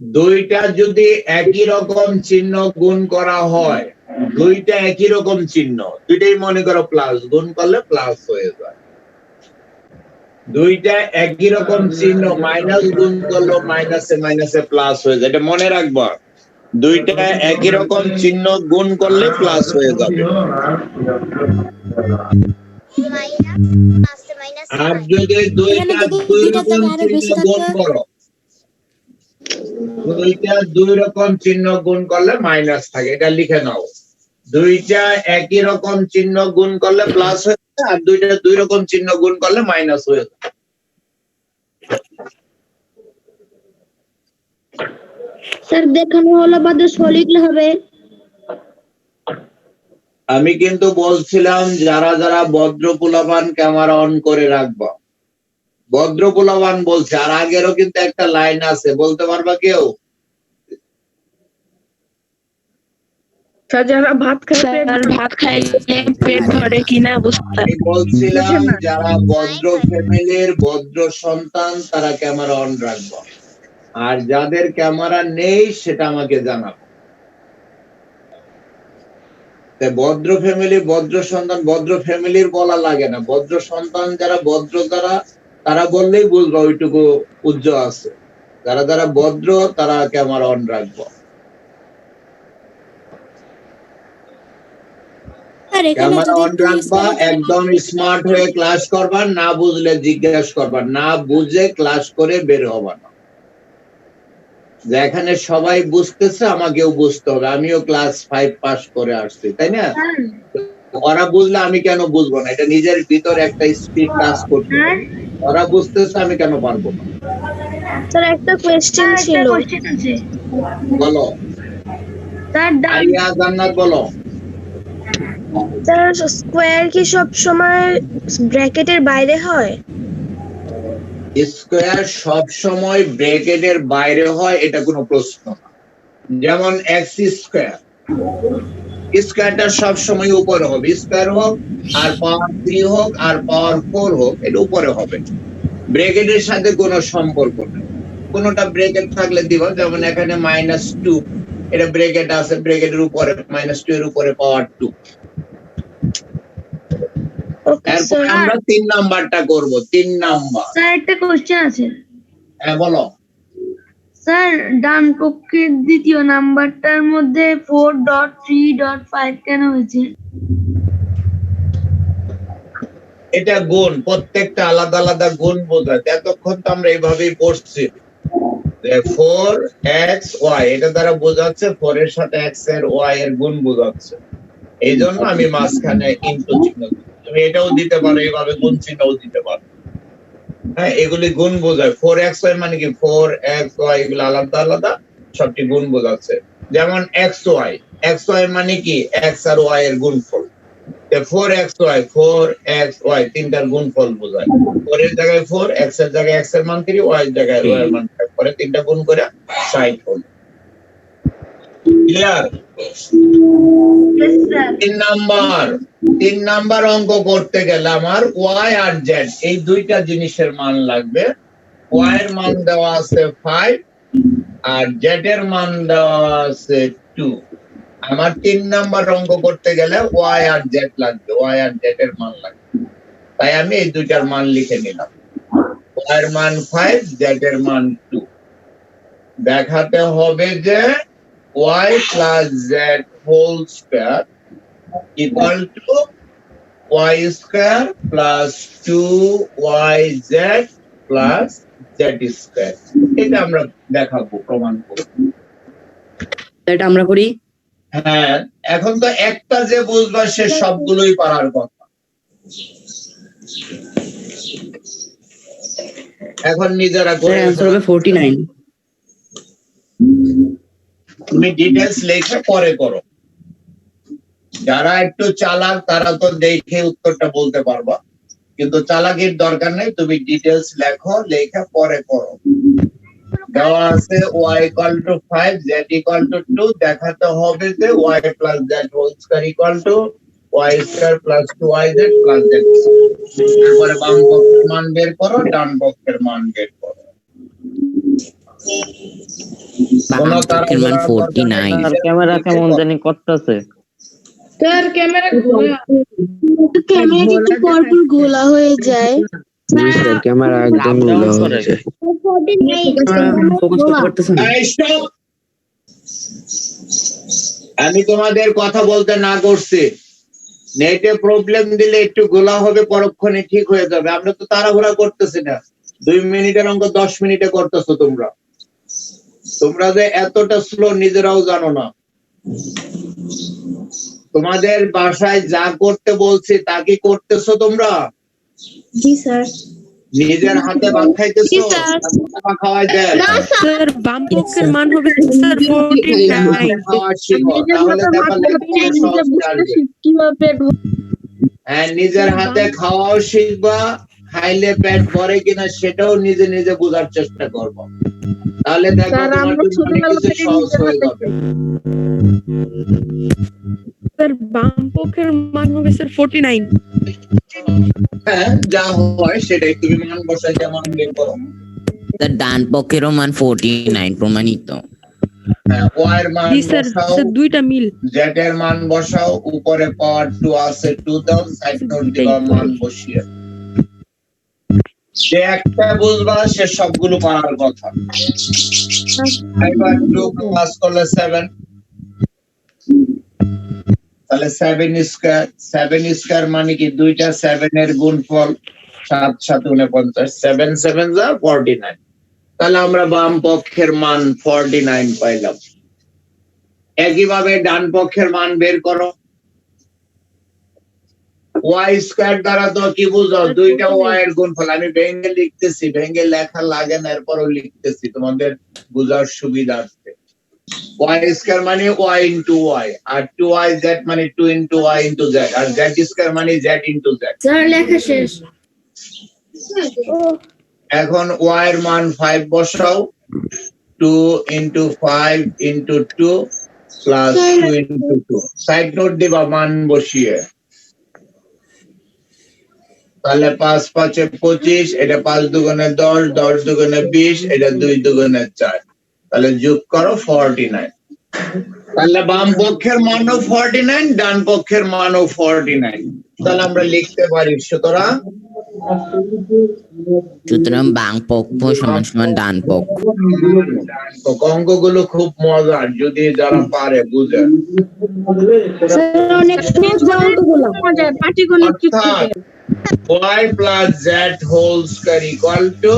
দুইটা যদি একই রকম চিহ্ন গুণ করা হয়, দুইটা একই রকম চিহ্ন, দুইটাই মনে করো প্লাস, গুণ করলে প্লাস হয়ে যায়। দুইটা একই রকম চিহ্ন মাইনাস গুণ করলো মাইনাসে মাইনাসে প্লাস হয়ে যায়, এটা মনে রাখবা। দুইটা একই রকম চিহ্ন গুণ করলে প্লাস হয়ে যাবে। আর যদি দুইটা দুই রকম চিহ্ন গুণ করো, দুইটা দুই রকম চিহ্ন গুণ করলে মাইনাস থাকে, এটা লিখে নাও। দুইটা একই রকম চিহ্ন গুণ করলে প্লাস হয়ে যায়, আর দুইটা দুই রকম চিহ্ন গুণ করলে মাইনাস হয়ে যায়। স্যার দেখানো হলো বাদে লিখলে হবে? আমি কিন্তু বলছিলাম যারা যারা ভদ্র পোলাপান ক্যামেরা অন করে রাখবা, ভদ্র পোলাপান বলছে, আর আগেরও কিন্তু একটা লাইন আছে, বলতে পারবা কেউ? যারা ভাত খাইলে পেট ভরে কিনা বুঝতে। আমি বলছিলাম যারা ভদ্র ফ্যামিলির ভদ্র সন্তান তারা ক্যামেরা অন রাখবা, আর যাদের ক্যামেরা নেই সেটা আমাকে জানাবো। ভদ্র ফ্যামিলি ভদ্র সন্তান, ভদ্র ফ্যামিলির বলা লাগে না, ভদ্র সন্তান যারা ভদ্র তারা বললেই বুঝবো ওইটুকু উজ্জ্বল আছে। যারা যারা ভদ্র তারা ক্যামেরা অন রাখবো। ক্যামেরা অন রাখবা, একদম স্মার্ট হয়ে ক্লাস করবা, না বুঝলে জিজ্ঞাসা করবা, না বুঝে ক্লাস করে বের হবা না। যে এখানে সবাই বুঝতেছে আমাকেও বুঝতে হবে, আমিও ক্লাস 5 পাস করে আসছি, তাই না? ওরা বুঝলে আমি কেন বুঝবো না? এটা নিজের ভিতরে একটা স্পিড কাজ করতে হবে। ওরা বুঝতেছে আমি কেন পারবো না? স্যার একটা কোশ্চেন ছিল, বলো। স্যার আলিয়া জান্নাত বলো। স্যার স্কোয়ার কি সব সময় ব্র্যাকেটের বাইরে হয়? স্কয়ার সব সময় ব্র্যাকেটের বাইরে হয় এটা কোনো প্রশ্ন না। যেমন x স্কয়ার, স্কয়ারটা সব সময় উপরে হবে, স্কয়ার হোক আর পাওয়ার 3 হোক আর পাওয়ার 4 হোক, এটা উপরে হবে, ব্র্যাকেটের সাথে কোনো সম্পর্ক নেই। কোনটা ব্র্যাকেট থাকলে দিবা, যেমন এখানে -2, এটা ব্র্যাকেট আছে, ব্র্যাকেটের উপরে -2 এর উপরে পাওয়ার 2। এরপর আমরা 3 নাম্বারটা করব। 3 নাম্বার স্যার একটা কোশ্চেন আছে। হ্যাঁ বলো। স্যার ডান পক্ষের দ্বিতীয় নাম্বারটার মধ্যে 4.3.5 কেন হয়েছে? এটা গুণ, প্রত্যেকটা আলাদা আলাদা গুণ বোঝায়। এতক্ষণ তো আমরা এইভাবেই পড়ছি যে 4xy, এটা দ্বারা বোঝাচ্ছে 4 এর সাথে x এর y এর গুণ বোঝাচ্ছে, এই জন্য আমি মাঝখানে ইনটু চিহ্ন দিই। তুমি এটাও দিতে পারো, এইভাবে গুণ চিহ্নও দিতে পারো। হ্যাঁ, এগুলি গুণ বোঝায়। 4xy মানে কি 4xy, এগুলো আলাদা আলাদা, সবটি গুণ বোঝাচ্ছে। যেমন xy এক্স ওয়াই মানে কি এক্স আর ওয়াই এর গুণফল। 4xy তিনটার গুণফল বোঝায়। 4 এর জায়গায় 4, x এর জায়গায় x এর মান 3, y এর জায়গায় y এর মান 5 করে তিনটা গুণ করে 60 হল। ক্লিয়ার? 3 নাম্বার অঙ্ক করতে গেলে আমার y আর z এই দুইটা জিনিসের মান লাগবে। y এর মান দেওয়া আছে 5 আর z এর মান দেওয়া আছে 2। আমার 3 নাম্বার অঙ্ক করতে গেলে y আর z লাগবে, y আর z এর মান লাগবে। তাই আমি এই দুইটার মান লিখে নিলাম। y এর মান 5, z এর মান 2। দেখাতে হবে যে y plus z whole square equal to y square plus 2yz plus z square। এটা আমরা দেখাবো, প্রমাণ করব। এটা আমরা করি। হ্যাঁ, এখন তো একটা যে বুঝবা সে সবগুলোই পারার কথা। এখন নিজেরা করে অ্যানসার হবে 49। তুমি ডিটেইলস লেখা পরে করো। যারা একটু চালাক তারা তো দেখে উত্তরটা বলতে পারবা, কিন্তু চালাকির দরকার নেই, তুমি ডিটেইলস লেখো, লেখা পরে করো। দেওয়া আছে y equal to 5, z equal to 2। দেখাতে হবে যে y plus z whole square equal to y square plus 2yz plus z। তারপরে বাম পক্ষের মান বের করো, ডান পক্ষের মান বের করো। বাম পক্ষের মান 49। আর ক্যামেরা কেমন জানি করতেছে। স্যার ক্যামেরা ঘোরা, ক্যামেরা কিন্তু পরপর ঘোলা হয়ে যায়। স্যার ক্যামেরা একদম ঘোলা হয়ে যায়। ফোকাস করতেছেন। এই stop! আমি তোমাদের কথা বলতে না করছি, নেটে প্রবলেম দিলে একটু গোলা হবে, পরক্ষণে ঠিক হয়ে যাবে। আমরা তো তাড়াহুড়া করতেছি না, 2 মিনিটের অঙ্ক 10 মিনিটে করতেছো। তোমরা যে এতটা স্লো নিজেরাও জানো না। তোমাদের বাসায় যা করতে বলছি তা কি করতেছো তোমরা? জি স্যার। নিজের হাতে ভাত খাইতেছো? খাওয়াই দেয়? স্যার বাম পক্ষের মান হবে স্যার 49। খাওয়া শিখো, তাহলে দেখা হ্যাঁ, নিজের হাতে খাওয়াও শিখবা, খাইলে পেট ভরে কিনা সেটাও নিজে নিজে বোঝার চেষ্টা করবো। তাহলে দেখো তোমার জন্য অনেক কিছু সহজ হয়ে যাবে। স্যার বাম পক্ষের মান হবে স্যার 49। হ্যাঁ, যা হয় সেটাই তুমি মান বসাই যেমন বের করো। তার ডান পক্ষেরও মান 49 প্রমাণিত। হ্যাঁ, y এর মান জি স্যার, বসাও, স্যার দুইটা মিল। z এর মান বসাও, উপরে পাওয়ার 2 আছে 2 দাও, সাইড নোট দিবা মান বসিয়ে। যে একটা বুঝবা সে সবগুলো পারার কথা। এবার 2 প্লাস করলে 7, তাহলে 7 স্কয়ার মানে কি দুইটা 7 এর গুণফল, 7 7 49, 7 7 যা 49। তাহলে আমরা বাম পক্ষের মান 49 পাইলাম। একইভাবে ডান পক্ষের মান বের করো। y স্কয়ার দ্বারা তো কি বুঝো, দুইটা y এর গুণফল। আমি ভেঙে লিখতেছি, ভেঙে লেখা লাগে না, এরপরও লিখতেছি তোমাদের বোঝার সুবিধার্থে। y স্কয়ার মানে y ইনটু y, আর 2yz মানে 2 ইনটু y ইনটু z, আর z স্কয়ার মানে z ইনটু z। স্যার লেখা শেষ। এখন y এর মান 5 বসাও, 2 into 5 into 2 plus 2 into 2, side note দিবা মান বসিয়ে। তাহলে 5 5 এ 25, এটা 5 দুগুণে 10, 10 দুগুণে 20, এটা 2 দুগুণে 4। তাহলে যোগ করো 49। তাহলে বাম পক্ষের মানও 49, ডান পক্ষের মানও 49। তাহলে আমরা লিখতে পারি সুতরাং বাম পক্ষ সমান সমান ডান পক্ষ। অঙ্কগুলো খুব মজার, যদি যারা পারে বুঝে। y plus z whole square equal to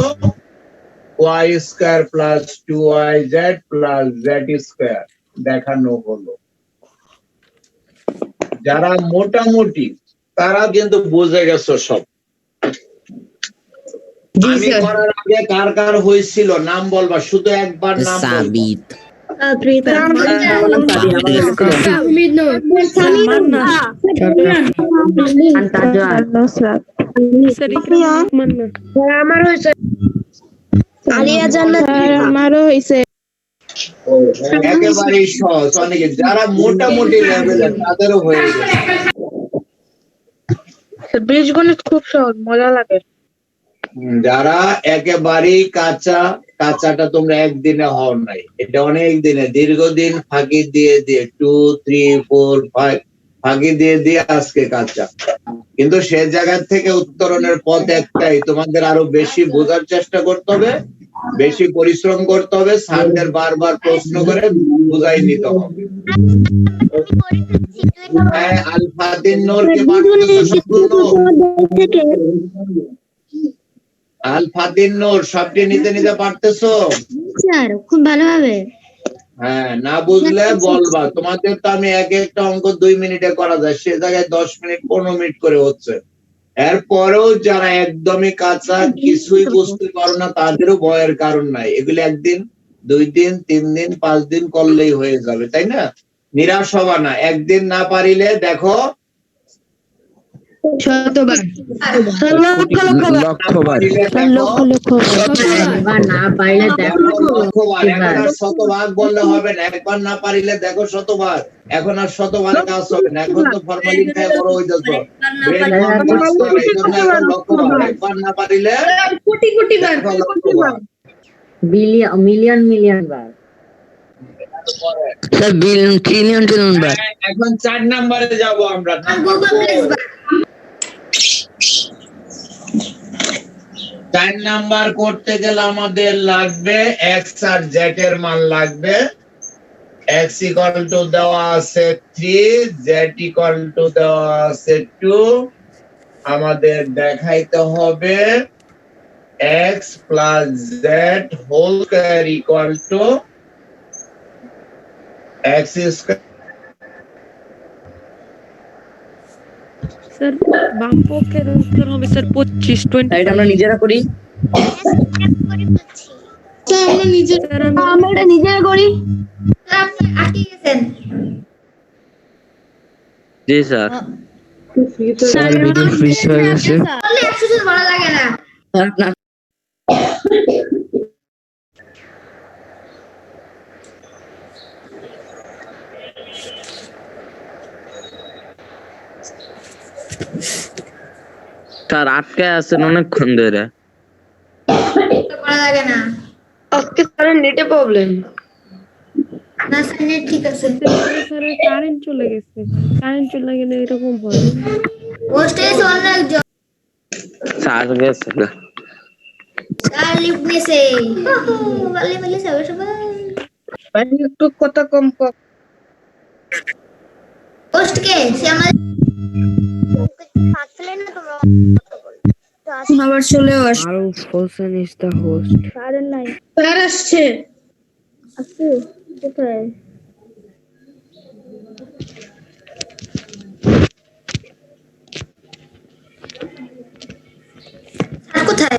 y square plus 2yz plus z square দেখানো হলো। যারা মোটামুটি তারা কিন্তু বুঝে গেছো সব। আমি করার আগে কার কার হয়েছিল নাম বলবা, শুধু একবার নাম বলবা। তাহমিদ নূর মান্না স্যার ইকরাম মান্না আমার হয়েছে আলিয়া জান্নাত আমারও হয়েছে একেবারেই সহজ অনেকে যারা মোটামুটি লেভেলে তাদেরও হয়ে যায়। বীজগণিত খুব সহজ, মজা লাগে। যারা একেবারেই কাঁচাটা তোমরা একদিনে হও নাই, এটা অনেক দিনে দীর্ঘদিন ফাঁকি দিয়ে 2, 3, 4, 5 ফাঁকি দিয়ে আজকে কাঁচা। কিন্তু সে জায়গা থেকে উত্তরণের পথ একটাই, তোমাদের আরো বেশি বোঝার চেষ্টা করতে হবে, বেশি পরিশ্রম করতে হবে, স্যারদের বারবার প্রশ্ন করে বুঝাই নিতে হবে। হ্যাঁ, আলফাদিন নূরকে আলফাদিন নূর সবটি নিতে পারতেছো? স্যার খুব ভালোভাবে। হ্যাঁ, না বুঝলে বলবা। তোমাদের তো আমি একটা অঙ্ক 2 মিনিটে করা যায়, সে জায়গায় 10 মিনিট 15 মিনিট করে হচ্ছে। এরপরেও যারা একদমই কাঁচা, কিছুই বুঝতে পারো না, তাদেরও ভয়ের কারণ নাই। এগুলো 1 দিন 2 দিন 3 দিন 5 দিন করলেই হয়ে যাবে, তাই না? নিরাশ হবা না। একদিন না পারিলে দেখো শতবার লক্ষবার লক্ষবার। এখন আর শতভাগ বললে হবে না, একবার না পারিলে দেখো শতবার। এখন আর শতবার কাজ হবে না, এখন তো ফরমালিন খায় বড় হয়ে যেত। লক্ষবার, একবার না পারিলে কোটি বার মিলিয়ন বার স্যার ট্রিলিয়ন বার। এখন 4 নম্বরে যাব আমরা। 4 নাম্বার করতে গেলে আমাদের লাগবে x আর z এর মান লাগবে। x দেওয়া আছে 3, z দেওয়া আছে 2। আমাদের দেখাইতে হবে x plus z whole square equal to x square। Sir বাম পক্ষের উত্তর হবে স্যার 25 20। এটা আমরা নিজেরা করি। আমরা নিজেরা করি। আপনি আটকে গেছেন। জি স্যার। স্যার ভিডিও ফ্রিজ হয়ে গেছে। তাহলে 100 জন ভালো লাগে না। স্যার আটকে আছেন অনেকক্ষণ ধরে। ভালো লাগে না। আজকে স্যারের নেটে প্রবলেম। না স্যার নেট ঠিক আছে। স্যার কারেন্ট চলে গেছে, কারেন্ট চলে গেলে এরকম হয়। হোস্টেলে চল একজন। স্যার গেছে। স্যার লিফট নিছে। বলে সবাই ভাই একটু কথা কম কর। হোস্ট কে? সে আমাদের পাঁচলে না তোমরা। আবার চলে আসো। Aruf Hossain is the host. Sir নাই। স্যার আসছে। আছে কোথায়? স্যার কোথায়?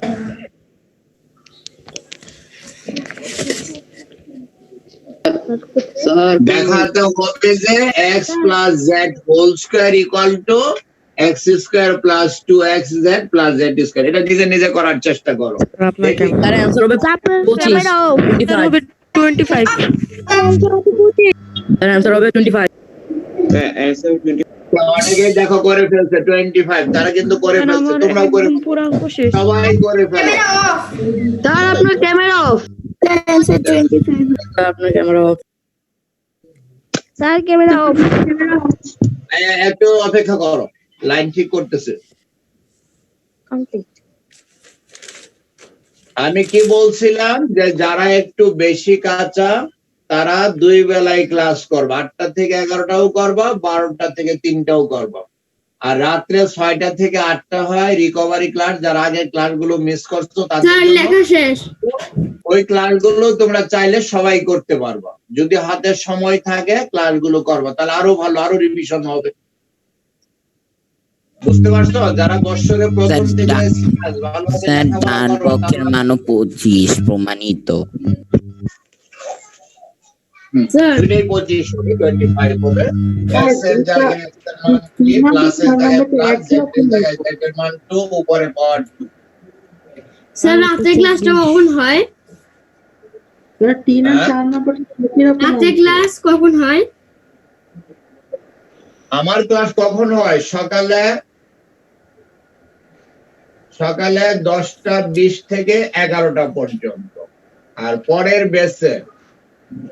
দেখাতে হবে যে x plus z whole square equal to x square plus 2xz plus z square। এটা নিজে করার চেষ্টা করো। আপনাকে তার অ্যানসার হবে 25। হবে 25। তার অ্যানসার হবে 25। অনেকেই দেখো করে ফেলছে 25, তারা কিন্তু করে ফেলছে, তোমরাও করে পুরো অঙ্ক শেষ। সবাই করে ফেলো। স্যার আপনার ক্যামেরা অফ। অ্যানসার 25। আপনার camera off. Sir camera off. একটু অপেক্ষা করো, লাইন ঠিক করতেছে। আমি কি বলছিলাম যে যারা একটু বেশি কাঁচা তারা 2 বেলায় ক্লাস করবা, 8টা থেকে 11টাও করবা, 12টা থেকে 3টাও করবা। আর রাত্রে 6টা থেকে 8টা হয় রিকভারি ক্লাস। যারা আগে ক্লাসগুলো মিস করছো তাদের স্যার লেখা শেষ। ওই ক্লাসগুলো তোমরা চাইলে সবাই করতে পারবা। যদি হাতে সময় থাকে ক্লাসগুলো করবা, তাহলে আরো ভালো, আরো রিভিশন হবে। বুঝতে পারছো? যারা বছরে প্রথম থেকে স্যার ডান পক্ষের মান 25 প্রমাণিত। স্যার দুইটাই 25 হবে 25 হবে x এর জায়গায় x এর মান 3 প্লাস এর জায়গায় প্লাস z এর জায়গায় z এর মান 2 উপরে পাওয়ার 2 স্যার রাতের ক্লাসটা কখন হয়? স্যার 3 আর 4 নম্বর রাতের ক্লাস কখন হয়? আমার ক্লাস কখন হয়? সকালে 10:20 থেকে 11টা পর্যন্ত, আর পরের ব্যাচে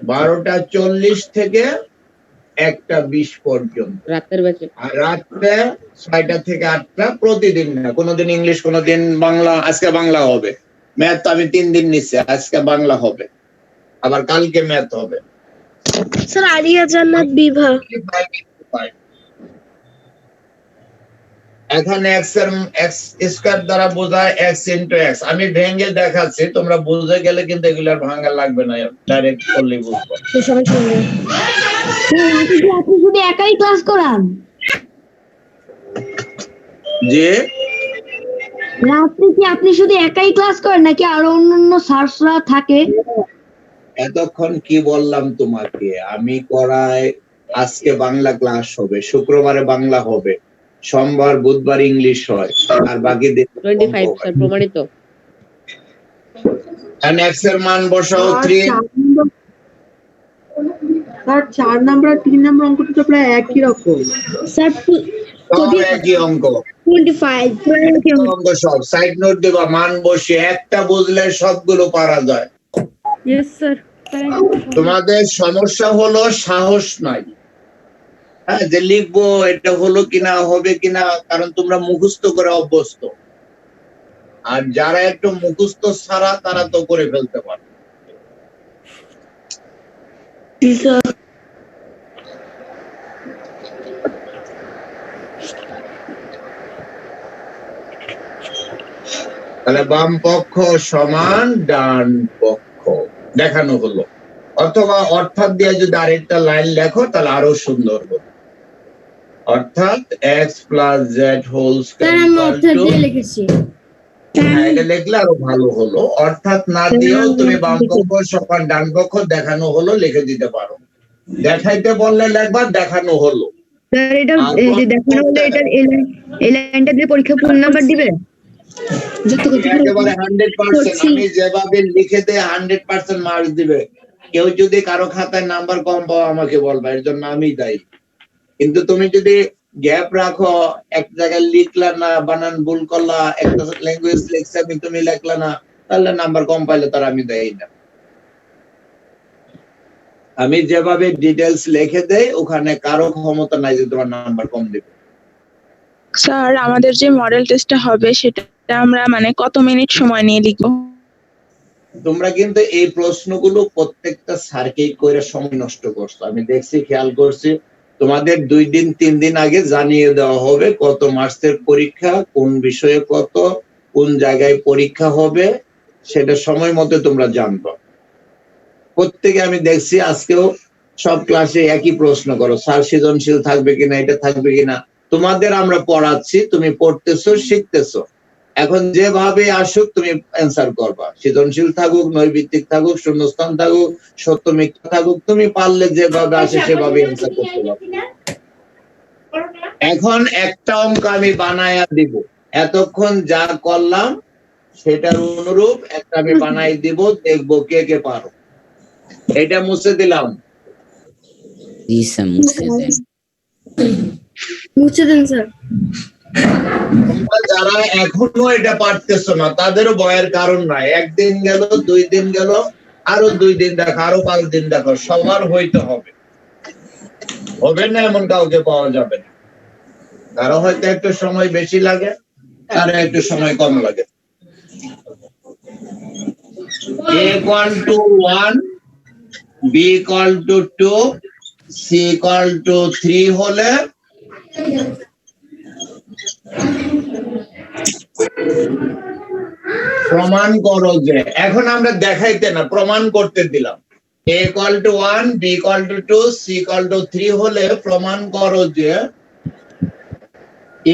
12:40 থেকে 1:20 পর্যন্ত, রাতের ব্যাচে আর রাত্রে 6টা থেকে 8টা। প্রতিদিন না, কোনোদিন ইংলিশ, কোনোদিন বাংলা। আজকে বাংলা হবে, ম্যাথ তো আমি 3 দিন নিচ্ছি, আজকে বাংলা হবে, আবার কালকে ম্যাথ হবে। স্যার আলিয়া জান্নাত বিভা। এখানে x এর x স্কয়ার দ্বারা বোঝায় x ইনটু x। আমি ভেঙে দেখাচ্ছি, তোমরা বুঝে গেলে কিন্তু এগুলার ভাঙা লাগবে না, ডাইরেক্ট করলেই বুঝবো। আপনি শুধু একাই ক্লাস করান? যে রাত্রে কি আপনি শুধু একাই ক্লাস করেন নাকি আরো অন্যান্য স্যাররা থাকে? এতক্ষণ কি বললাম তোমাকে? আমি করাই, আজকে বাংলা ক্লাস হবে, শুক্রবারে বাংলা হবে, সোমবার বুধবার ইংলিশ হয়, আর বাকি দিন 25 স্যার প্রমাণিত। আর x এর মান বসাও 3। স্যার 4 নাম্বার আর 3 নাম্বার অঙ্কটা তো প্রায় একই রকম। স্যার সব একই অঙ্ক, 25 অঙ্ক সব। সাইড নোট দেবা, মান বসে একটা বুঝলে সবগুলো পারা যায়। Yes sir. তোমাদের সমস্যা হলো সাহস নাই, হ্যাঁ, যে লিখবো এটা হলো কিনা, হবে কিনা, কারণ তোমরা মুখস্থ করে অভ্যস্ত। আর যারা একটু মুখস্থ ছাড়া, তারা তো করে ফেলতে পারে। তাহলে বাম পক্ষ সমান ডান পক্ষ দেখানো হলো, অথবা অর্থাৎ দিয়ে যদি আরেকটা লাইন লেখো তাহলে আরো সুন্দর হবে। অর্থাৎ x plus z whole sir আমি অর্থাৎ দিয়ে স্কয়ার, লিখেছি। এটা লিখলে আরো ভালো হলো। অর্থাৎ না দিয়েও তুমি বাম পক্ষ সমান ডান পক্ষ দেখানো হলো লিখে দিতে পারো। দেখাইতে বললে লিখবা দেখানো হলো। স্যার এটা এই যে দেখানো হলো, এটা এই লাইনটা দিয়ে পরীক্ষা ফুল নাম্বার দিবে? একেবারে 100%। আমি যেভাবে লিখে দেই 100% মার্কস দিবে। কেউ যদি কারো খাতায় নাম্বার কম পাও আমাকে বলবা, এর জন্য আমি দায়ী। কিন্তু তুমি যদি গ্যাপ রাখো, এক জায়গায় লিখলা না, বানান ভুল করলা, একটা ল্যাঙ্গুয়েজ লিখছে তুমি লিখলা না, তাহলে নাম্বার কম পাইলে তার আমি দেই না। আমি যেভাবে ডিটেইলস লিখে দেই, ওখানে কারো ক্ষমতা নাই যে তোমার নাম্বার কম দিবে। স্যার আমাদের যে মডেল টেস্টটা হবে সেটা আমরা মানে কত মিনিট সময় নিয়ে লিখবো? তোমরা কিন্তু এই প্রশ্নগুলো প্রত্যেকটা সার্কেই করে সময় নষ্ট করছো, আমি দেখছি, খেয়াল করছি। তোমাদের 2 দিন 3 দিন আগে জানিয়ে দেওয়া হবে কত মার্কসের পরীক্ষা, কোন বিষয়ে কত, কোন জায়গায় পরীক্ষা হবে, সেটা সময় মতো তোমরা জানবে। প্রত্যেকে আমি দেখছি আজকেও সব ক্লাসে একই প্রশ্ন করো, স্যার সৃজনশীল থাকবে কিনা, এটা থাকবে কিনা। তোমাদের আমরা পড়াচ্ছি, তুমি পড়তেছো, শিখতেছো। এখন যেভাবে আসুক তুমি অ্যান্সার করবা, সৃজনশীল থাকুক, নৈর্ভিত্তিক থাকুক, শূন্যস্থান থাকুক, সত্য মিথ্যা থাকুক, তুমি পারলে যেভাবে আসে সেভাবে অ্যান্সার করতে পারবে। এখন একটা অঙ্ক আমি বানায়া দিব, এতক্ষণ যা করলাম সেটার অনুরূপ একটা আমি বানাই দিব, দেখবো কে কে পারো। এটা মুছে দিলাম। মুছে দেন স্যার। তোমরা যারা এখনো এটা পারতেছো না তাদেরও ভয়ের কারণ নাই। 1 দিন গেল, 2 দিন গেল, আরো 2 দিন দেখো, আরো 5 দিন দেখো, সবার হইতে হবে। হবে না এমন কাউকে পাওয়া যাবে না। কারো হয়তো একটু সময় বেশি লাগে, কারো একটু সময় কম লাগে। A equal to 1, B equal to 2, C equal to 3 হলে প্রমাণ করো যে, এখন আমরা দেখাইতে না প্রমাণ করতে দিলাম। A equal to 1, B equal to 2, C equal to 3 হলে প্রমাণ করো যে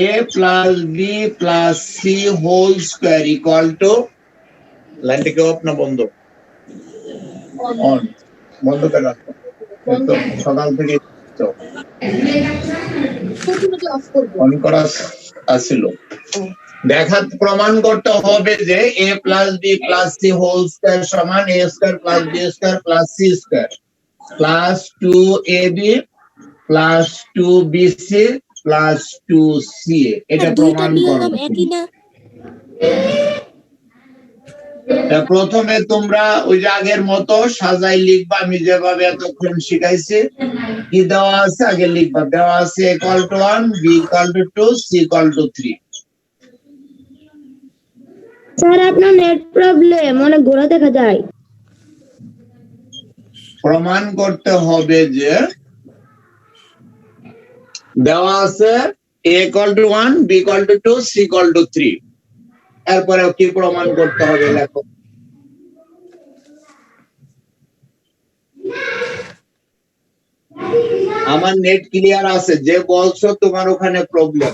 A plus B plus C whole square equal to, লাইনটা কি অফ না বন্ধ? অন, বন্ধ করে রাখো। তো সকাল থেকে অন করা আসছিল। দেখা প্রমাণ করতে হবে যে a plus b plus c whole square সমান a square plus b square plus c square plus 2ab plus 2bc plus 2ca। এটা প্রমাণ করো। প্রথমে তোমরা ওই যে আগের মতো সাজাই লিখবা, আমি যেভাবে এতক্ষণ শিখাইছি। কি দেওয়া আছে আগে লিখবা। দেওয়া আছে =1, b = 2, c = 3। স্যার আপনার নেট প্রবলেম, অনেক ঘোরা দেখা যায়। প্রমাণ করতে হবে যে দেওয়া আছে a = 1, b = 2, c = 3। এরপরে কি প্রমাণ করতে হবে লেখো। আমার নেট ক্লিয়ার আছে, যে বলছো তোমার ওখানে প্রবলেম।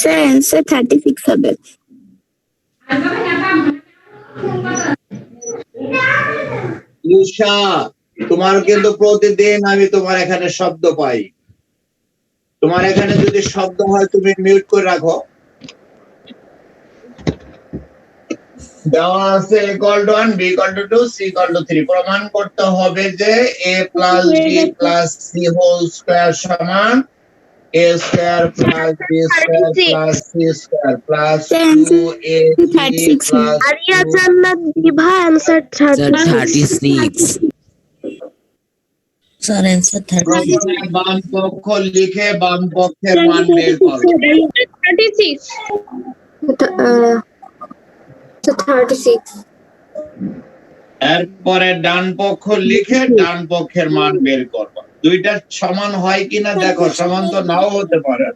স্যার অ্যান্সার 36 হবে। উষা, তোমার কিন্তু প্রতিদিন আমি তোমার এখানে শব্দ পাই। তোমার এখানে যদি শব্দ হয় তুমি মিউট করে রাখো। দেওয়া আছে a = 1, b = 2, c = 3। প্রমাণ করতে হবে যে a plus b plus c whole square সমান a square plus b square plus c square plus 2ab plus Ariya Jannat Bibha answer 36 sir answer 36। বাম পক্ষ লিখে বাম পক্ষের মান বের করো। 36 36 এরপরে ডান পক্ষ লিখে ডান পক্ষের মান বের করবা। দুইটা সমান হয় কিনা দেখো, সমান তো নাও হতে পারে।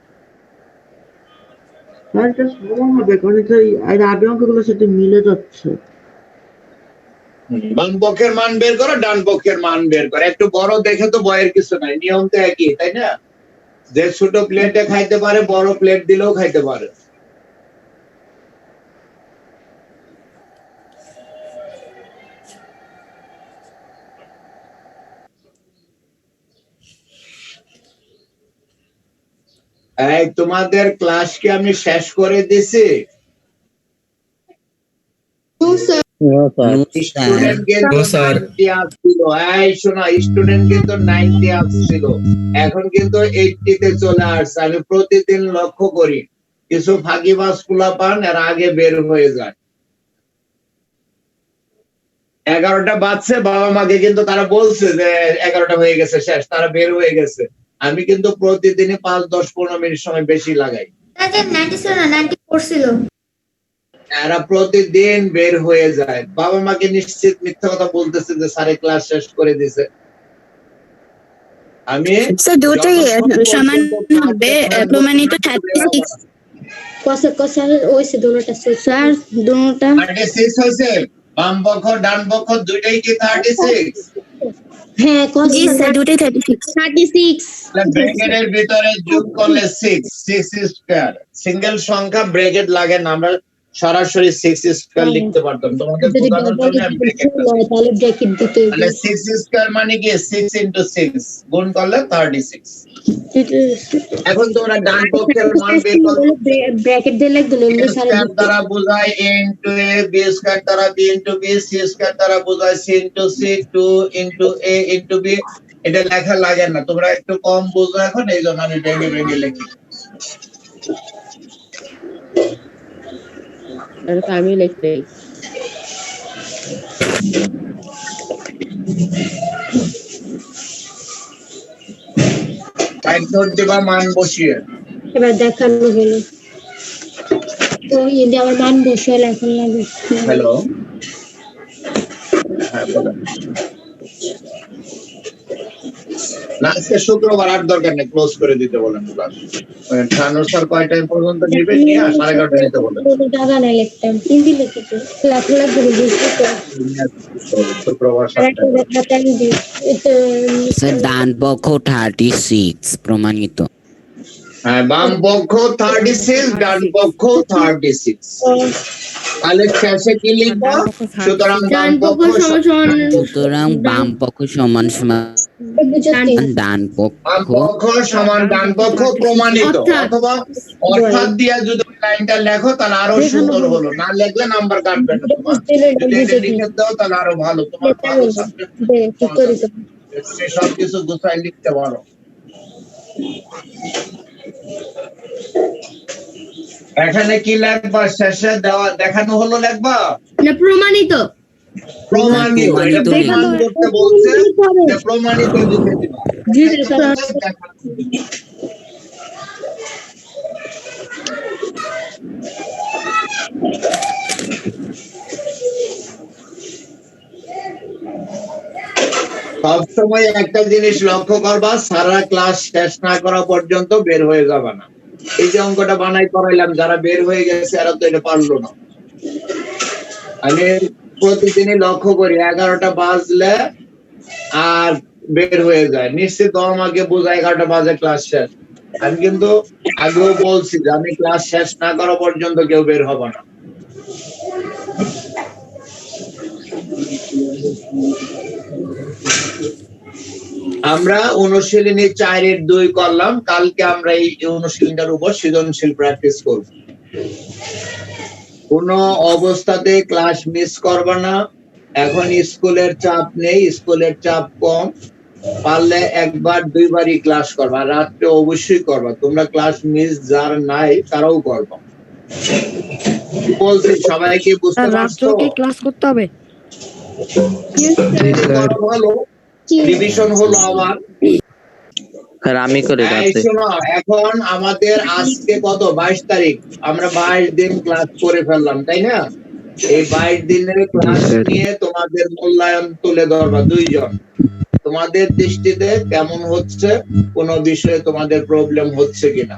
এটা সমান হবে কারণ এর আগে অঙ্কগুলোর সাথে মিলে যাচ্ছে। বাম পক্ষের মান বের করো, ডান পক্ষের মান বের করো। একটু বড় দেখে তো ভয়ের কিছু নাই, নিয়ম তো একই, তাই না? যে ছোট প্লেটে খাইতে পারে বড় প্লেট দিলেও খাইতে পারে। এই তোমাদের ক্লাস কি আমি শেষ করে দিছি? স্টুডেন্ট কিন্তু 90 আসছিল। এই শোনা, স্টুডেন্ট কিন্তু 90 আসছিল, এখন কিন্তু 80 তে চলে আসছে। আমি প্রতিদিন লক্ষ্য করি কিছু ফাঁকিবাজ পোলাপান এর আগে বের হয়ে যায়। 11টা বাজছে, বাবা মাকে কিন্তু তারা বলছে যে 11টা হয়ে গেছে শেষ, তারা বের হয়ে গেছে। আমি কিন্তু প্রতিদিনই 5, 10, 15 মিনিট সময় বেশি লাগাই। 94 ছিল। এরা প্রতিদিন বের হয়ে যায়। বাবা মাকে নিশ্চিত মিথ্যা কথা বলতেছে যে স্যারে ক্লাস শেষ করে দিছে। আমি স্যার দুটোই সমান হবে, প্রমাণিত 36। স্যার ওইসে দুটোটা স্যার দুটোটা 36 হয়েছে। বাম পক্ষ ডান পক্ষ দুইটাই কি 36? হ্যাঁ জি স্যার দুটোই 36। ব্র্যাকেটের ভিতরে যোগ করলে 6 স্কয়ার। সিঙ্গেল সংখ্যা ব্র্যাকেট লাগে না, আমরা সরাসরি 6 স্কয়ার লিখতে পারতাম। তোমাদের বোঝানোর জন্য আমি ব্র্যাকেট তাহলে ব্র্যাকেট দিতে হবে। তাহলে 6 স্কয়ার মানে কি 6 * 6 গুণ করলে 36। এখন তোমরা ডান পক্ষের মান বের করো। ব্র্যাকেট দিয়ে লিখতে হবে। স্কয়ার দ্বারা বোঝায় a * a, b স্কয়ার দ্বারা b * b, c স্কয়ার দ্বারা বোঝায় c * c, 2 * a * b। এটা লেখা লাগে না, তোমরা একটু কম বুঝো এখন, এইজন্য আমি ভেঙে ভেঙে লিখি। আমি লিখতে একদম দেবা মান বসিয়ে। এবার দেখানো হলো তো যদি আমার মান বসে লেখা লাগে। হ্যালো, হ্যাঁ বলেন। না আজকে শুক্রবার, আর দরকার নেই, ক্লোজ করে দিতে বলেন ক্লাস। শানুর স্যার কয় টাইম পর্যন্ত নেবে? নিয়ে 11:30 নিতে বলেন। টাকা না লিখতাম হিন্দি লিখতে লাখ লাখ করে বুঝতে তো শুক্রবার 7টা। স্যার ডান পক্ষ 36 প্রমাণিত। হ্যাঁ, বাম পক্ষ 36, ডান পক্ষ 36। তাহলে শেষে কি লিখবো? সুতরাং ডান পক্ষ সমান সমান সুতরাং বাম পক্ষ সমান সমান ডান পক্ষ সমান ডান পক্ষ প্রমাণিত, অথবা অর্থাৎ দিয়ে যদি লাইনটা লেখো তাহলে আরো সুন্দর হলো, না লিখলে নাম্বার কাটবে না তোমার। যদি এটা লিখে দাও তাহলে আরো ভালো, তোমার ভালো সাবজেক্ট সব কিছু গুছাই লিখতে পারো। এখানে কি লিখবা? শেষে দেওয়া দেখানো হলো লিখবা না প্রমাণিত? প্রমাণিত, এটা প্রমাণ করতে বলছে যে প্রমাণিত লিখে দিবা। সবসময় একটা জিনিস লক্ষ্য করবা, সারা ক্লাস শেষ না করা পর্যন্ত বের হয়ে যাবে না। এই যে অঙ্কটা বানাই করাইলাম, যারা বের হয়ে গেছে এরা তো এটা পারলো না। আমি প্রতিদিনই লক্ষ্য করি 11টা বাজলে আর বের হয়ে যায়, নিশ্চিত আমাকে বোঝা 11টা বাজে ক্লাস শেষ। আমি কিন্তু আগেও বলছি যে আমি ক্লাস শেষ না করা পর্যন্ত কেউ বের হবে না। আমরা অনুশীলনী 4-2 করলাম। কালকে আমরা এই অনুশীলনটার উপর সৃজনশীল প্র্যাকটিস করব। কোন অবস্থাতে ক্লাস মিস করবে না। এখন স্কুলের চাপ নেই, স্কুলের চাপ কম, পারলে একবার দুইবারই ক্লাস করবা, রাত্রে অবশ্যই করবা। তোমরা ক্লাস মিস যার নাই তারাও করবা। বলছি সবাইকে বুঝতে পারছো? ক্লাস করতে হবে। রিভিশন হলো আবার। আমি করে শোনো, এখন আমাদের আজকে কত? 22 তারিখ। আমরা 22 দিন ক্লাস করে ফেললাম, তাই না? এই 22 দিনের ক্লাস নিয়ে তোমাদের মূল্যায়ন তুলে ধরবা 2 জন। তোমাদের দৃষ্টিতে কেমন হচ্ছে, কোন বিষয়ে তোমাদের প্রবলেম হচ্ছে কিনা,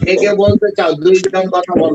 কে কে বলতে চাও? 2 জন কথা বলো।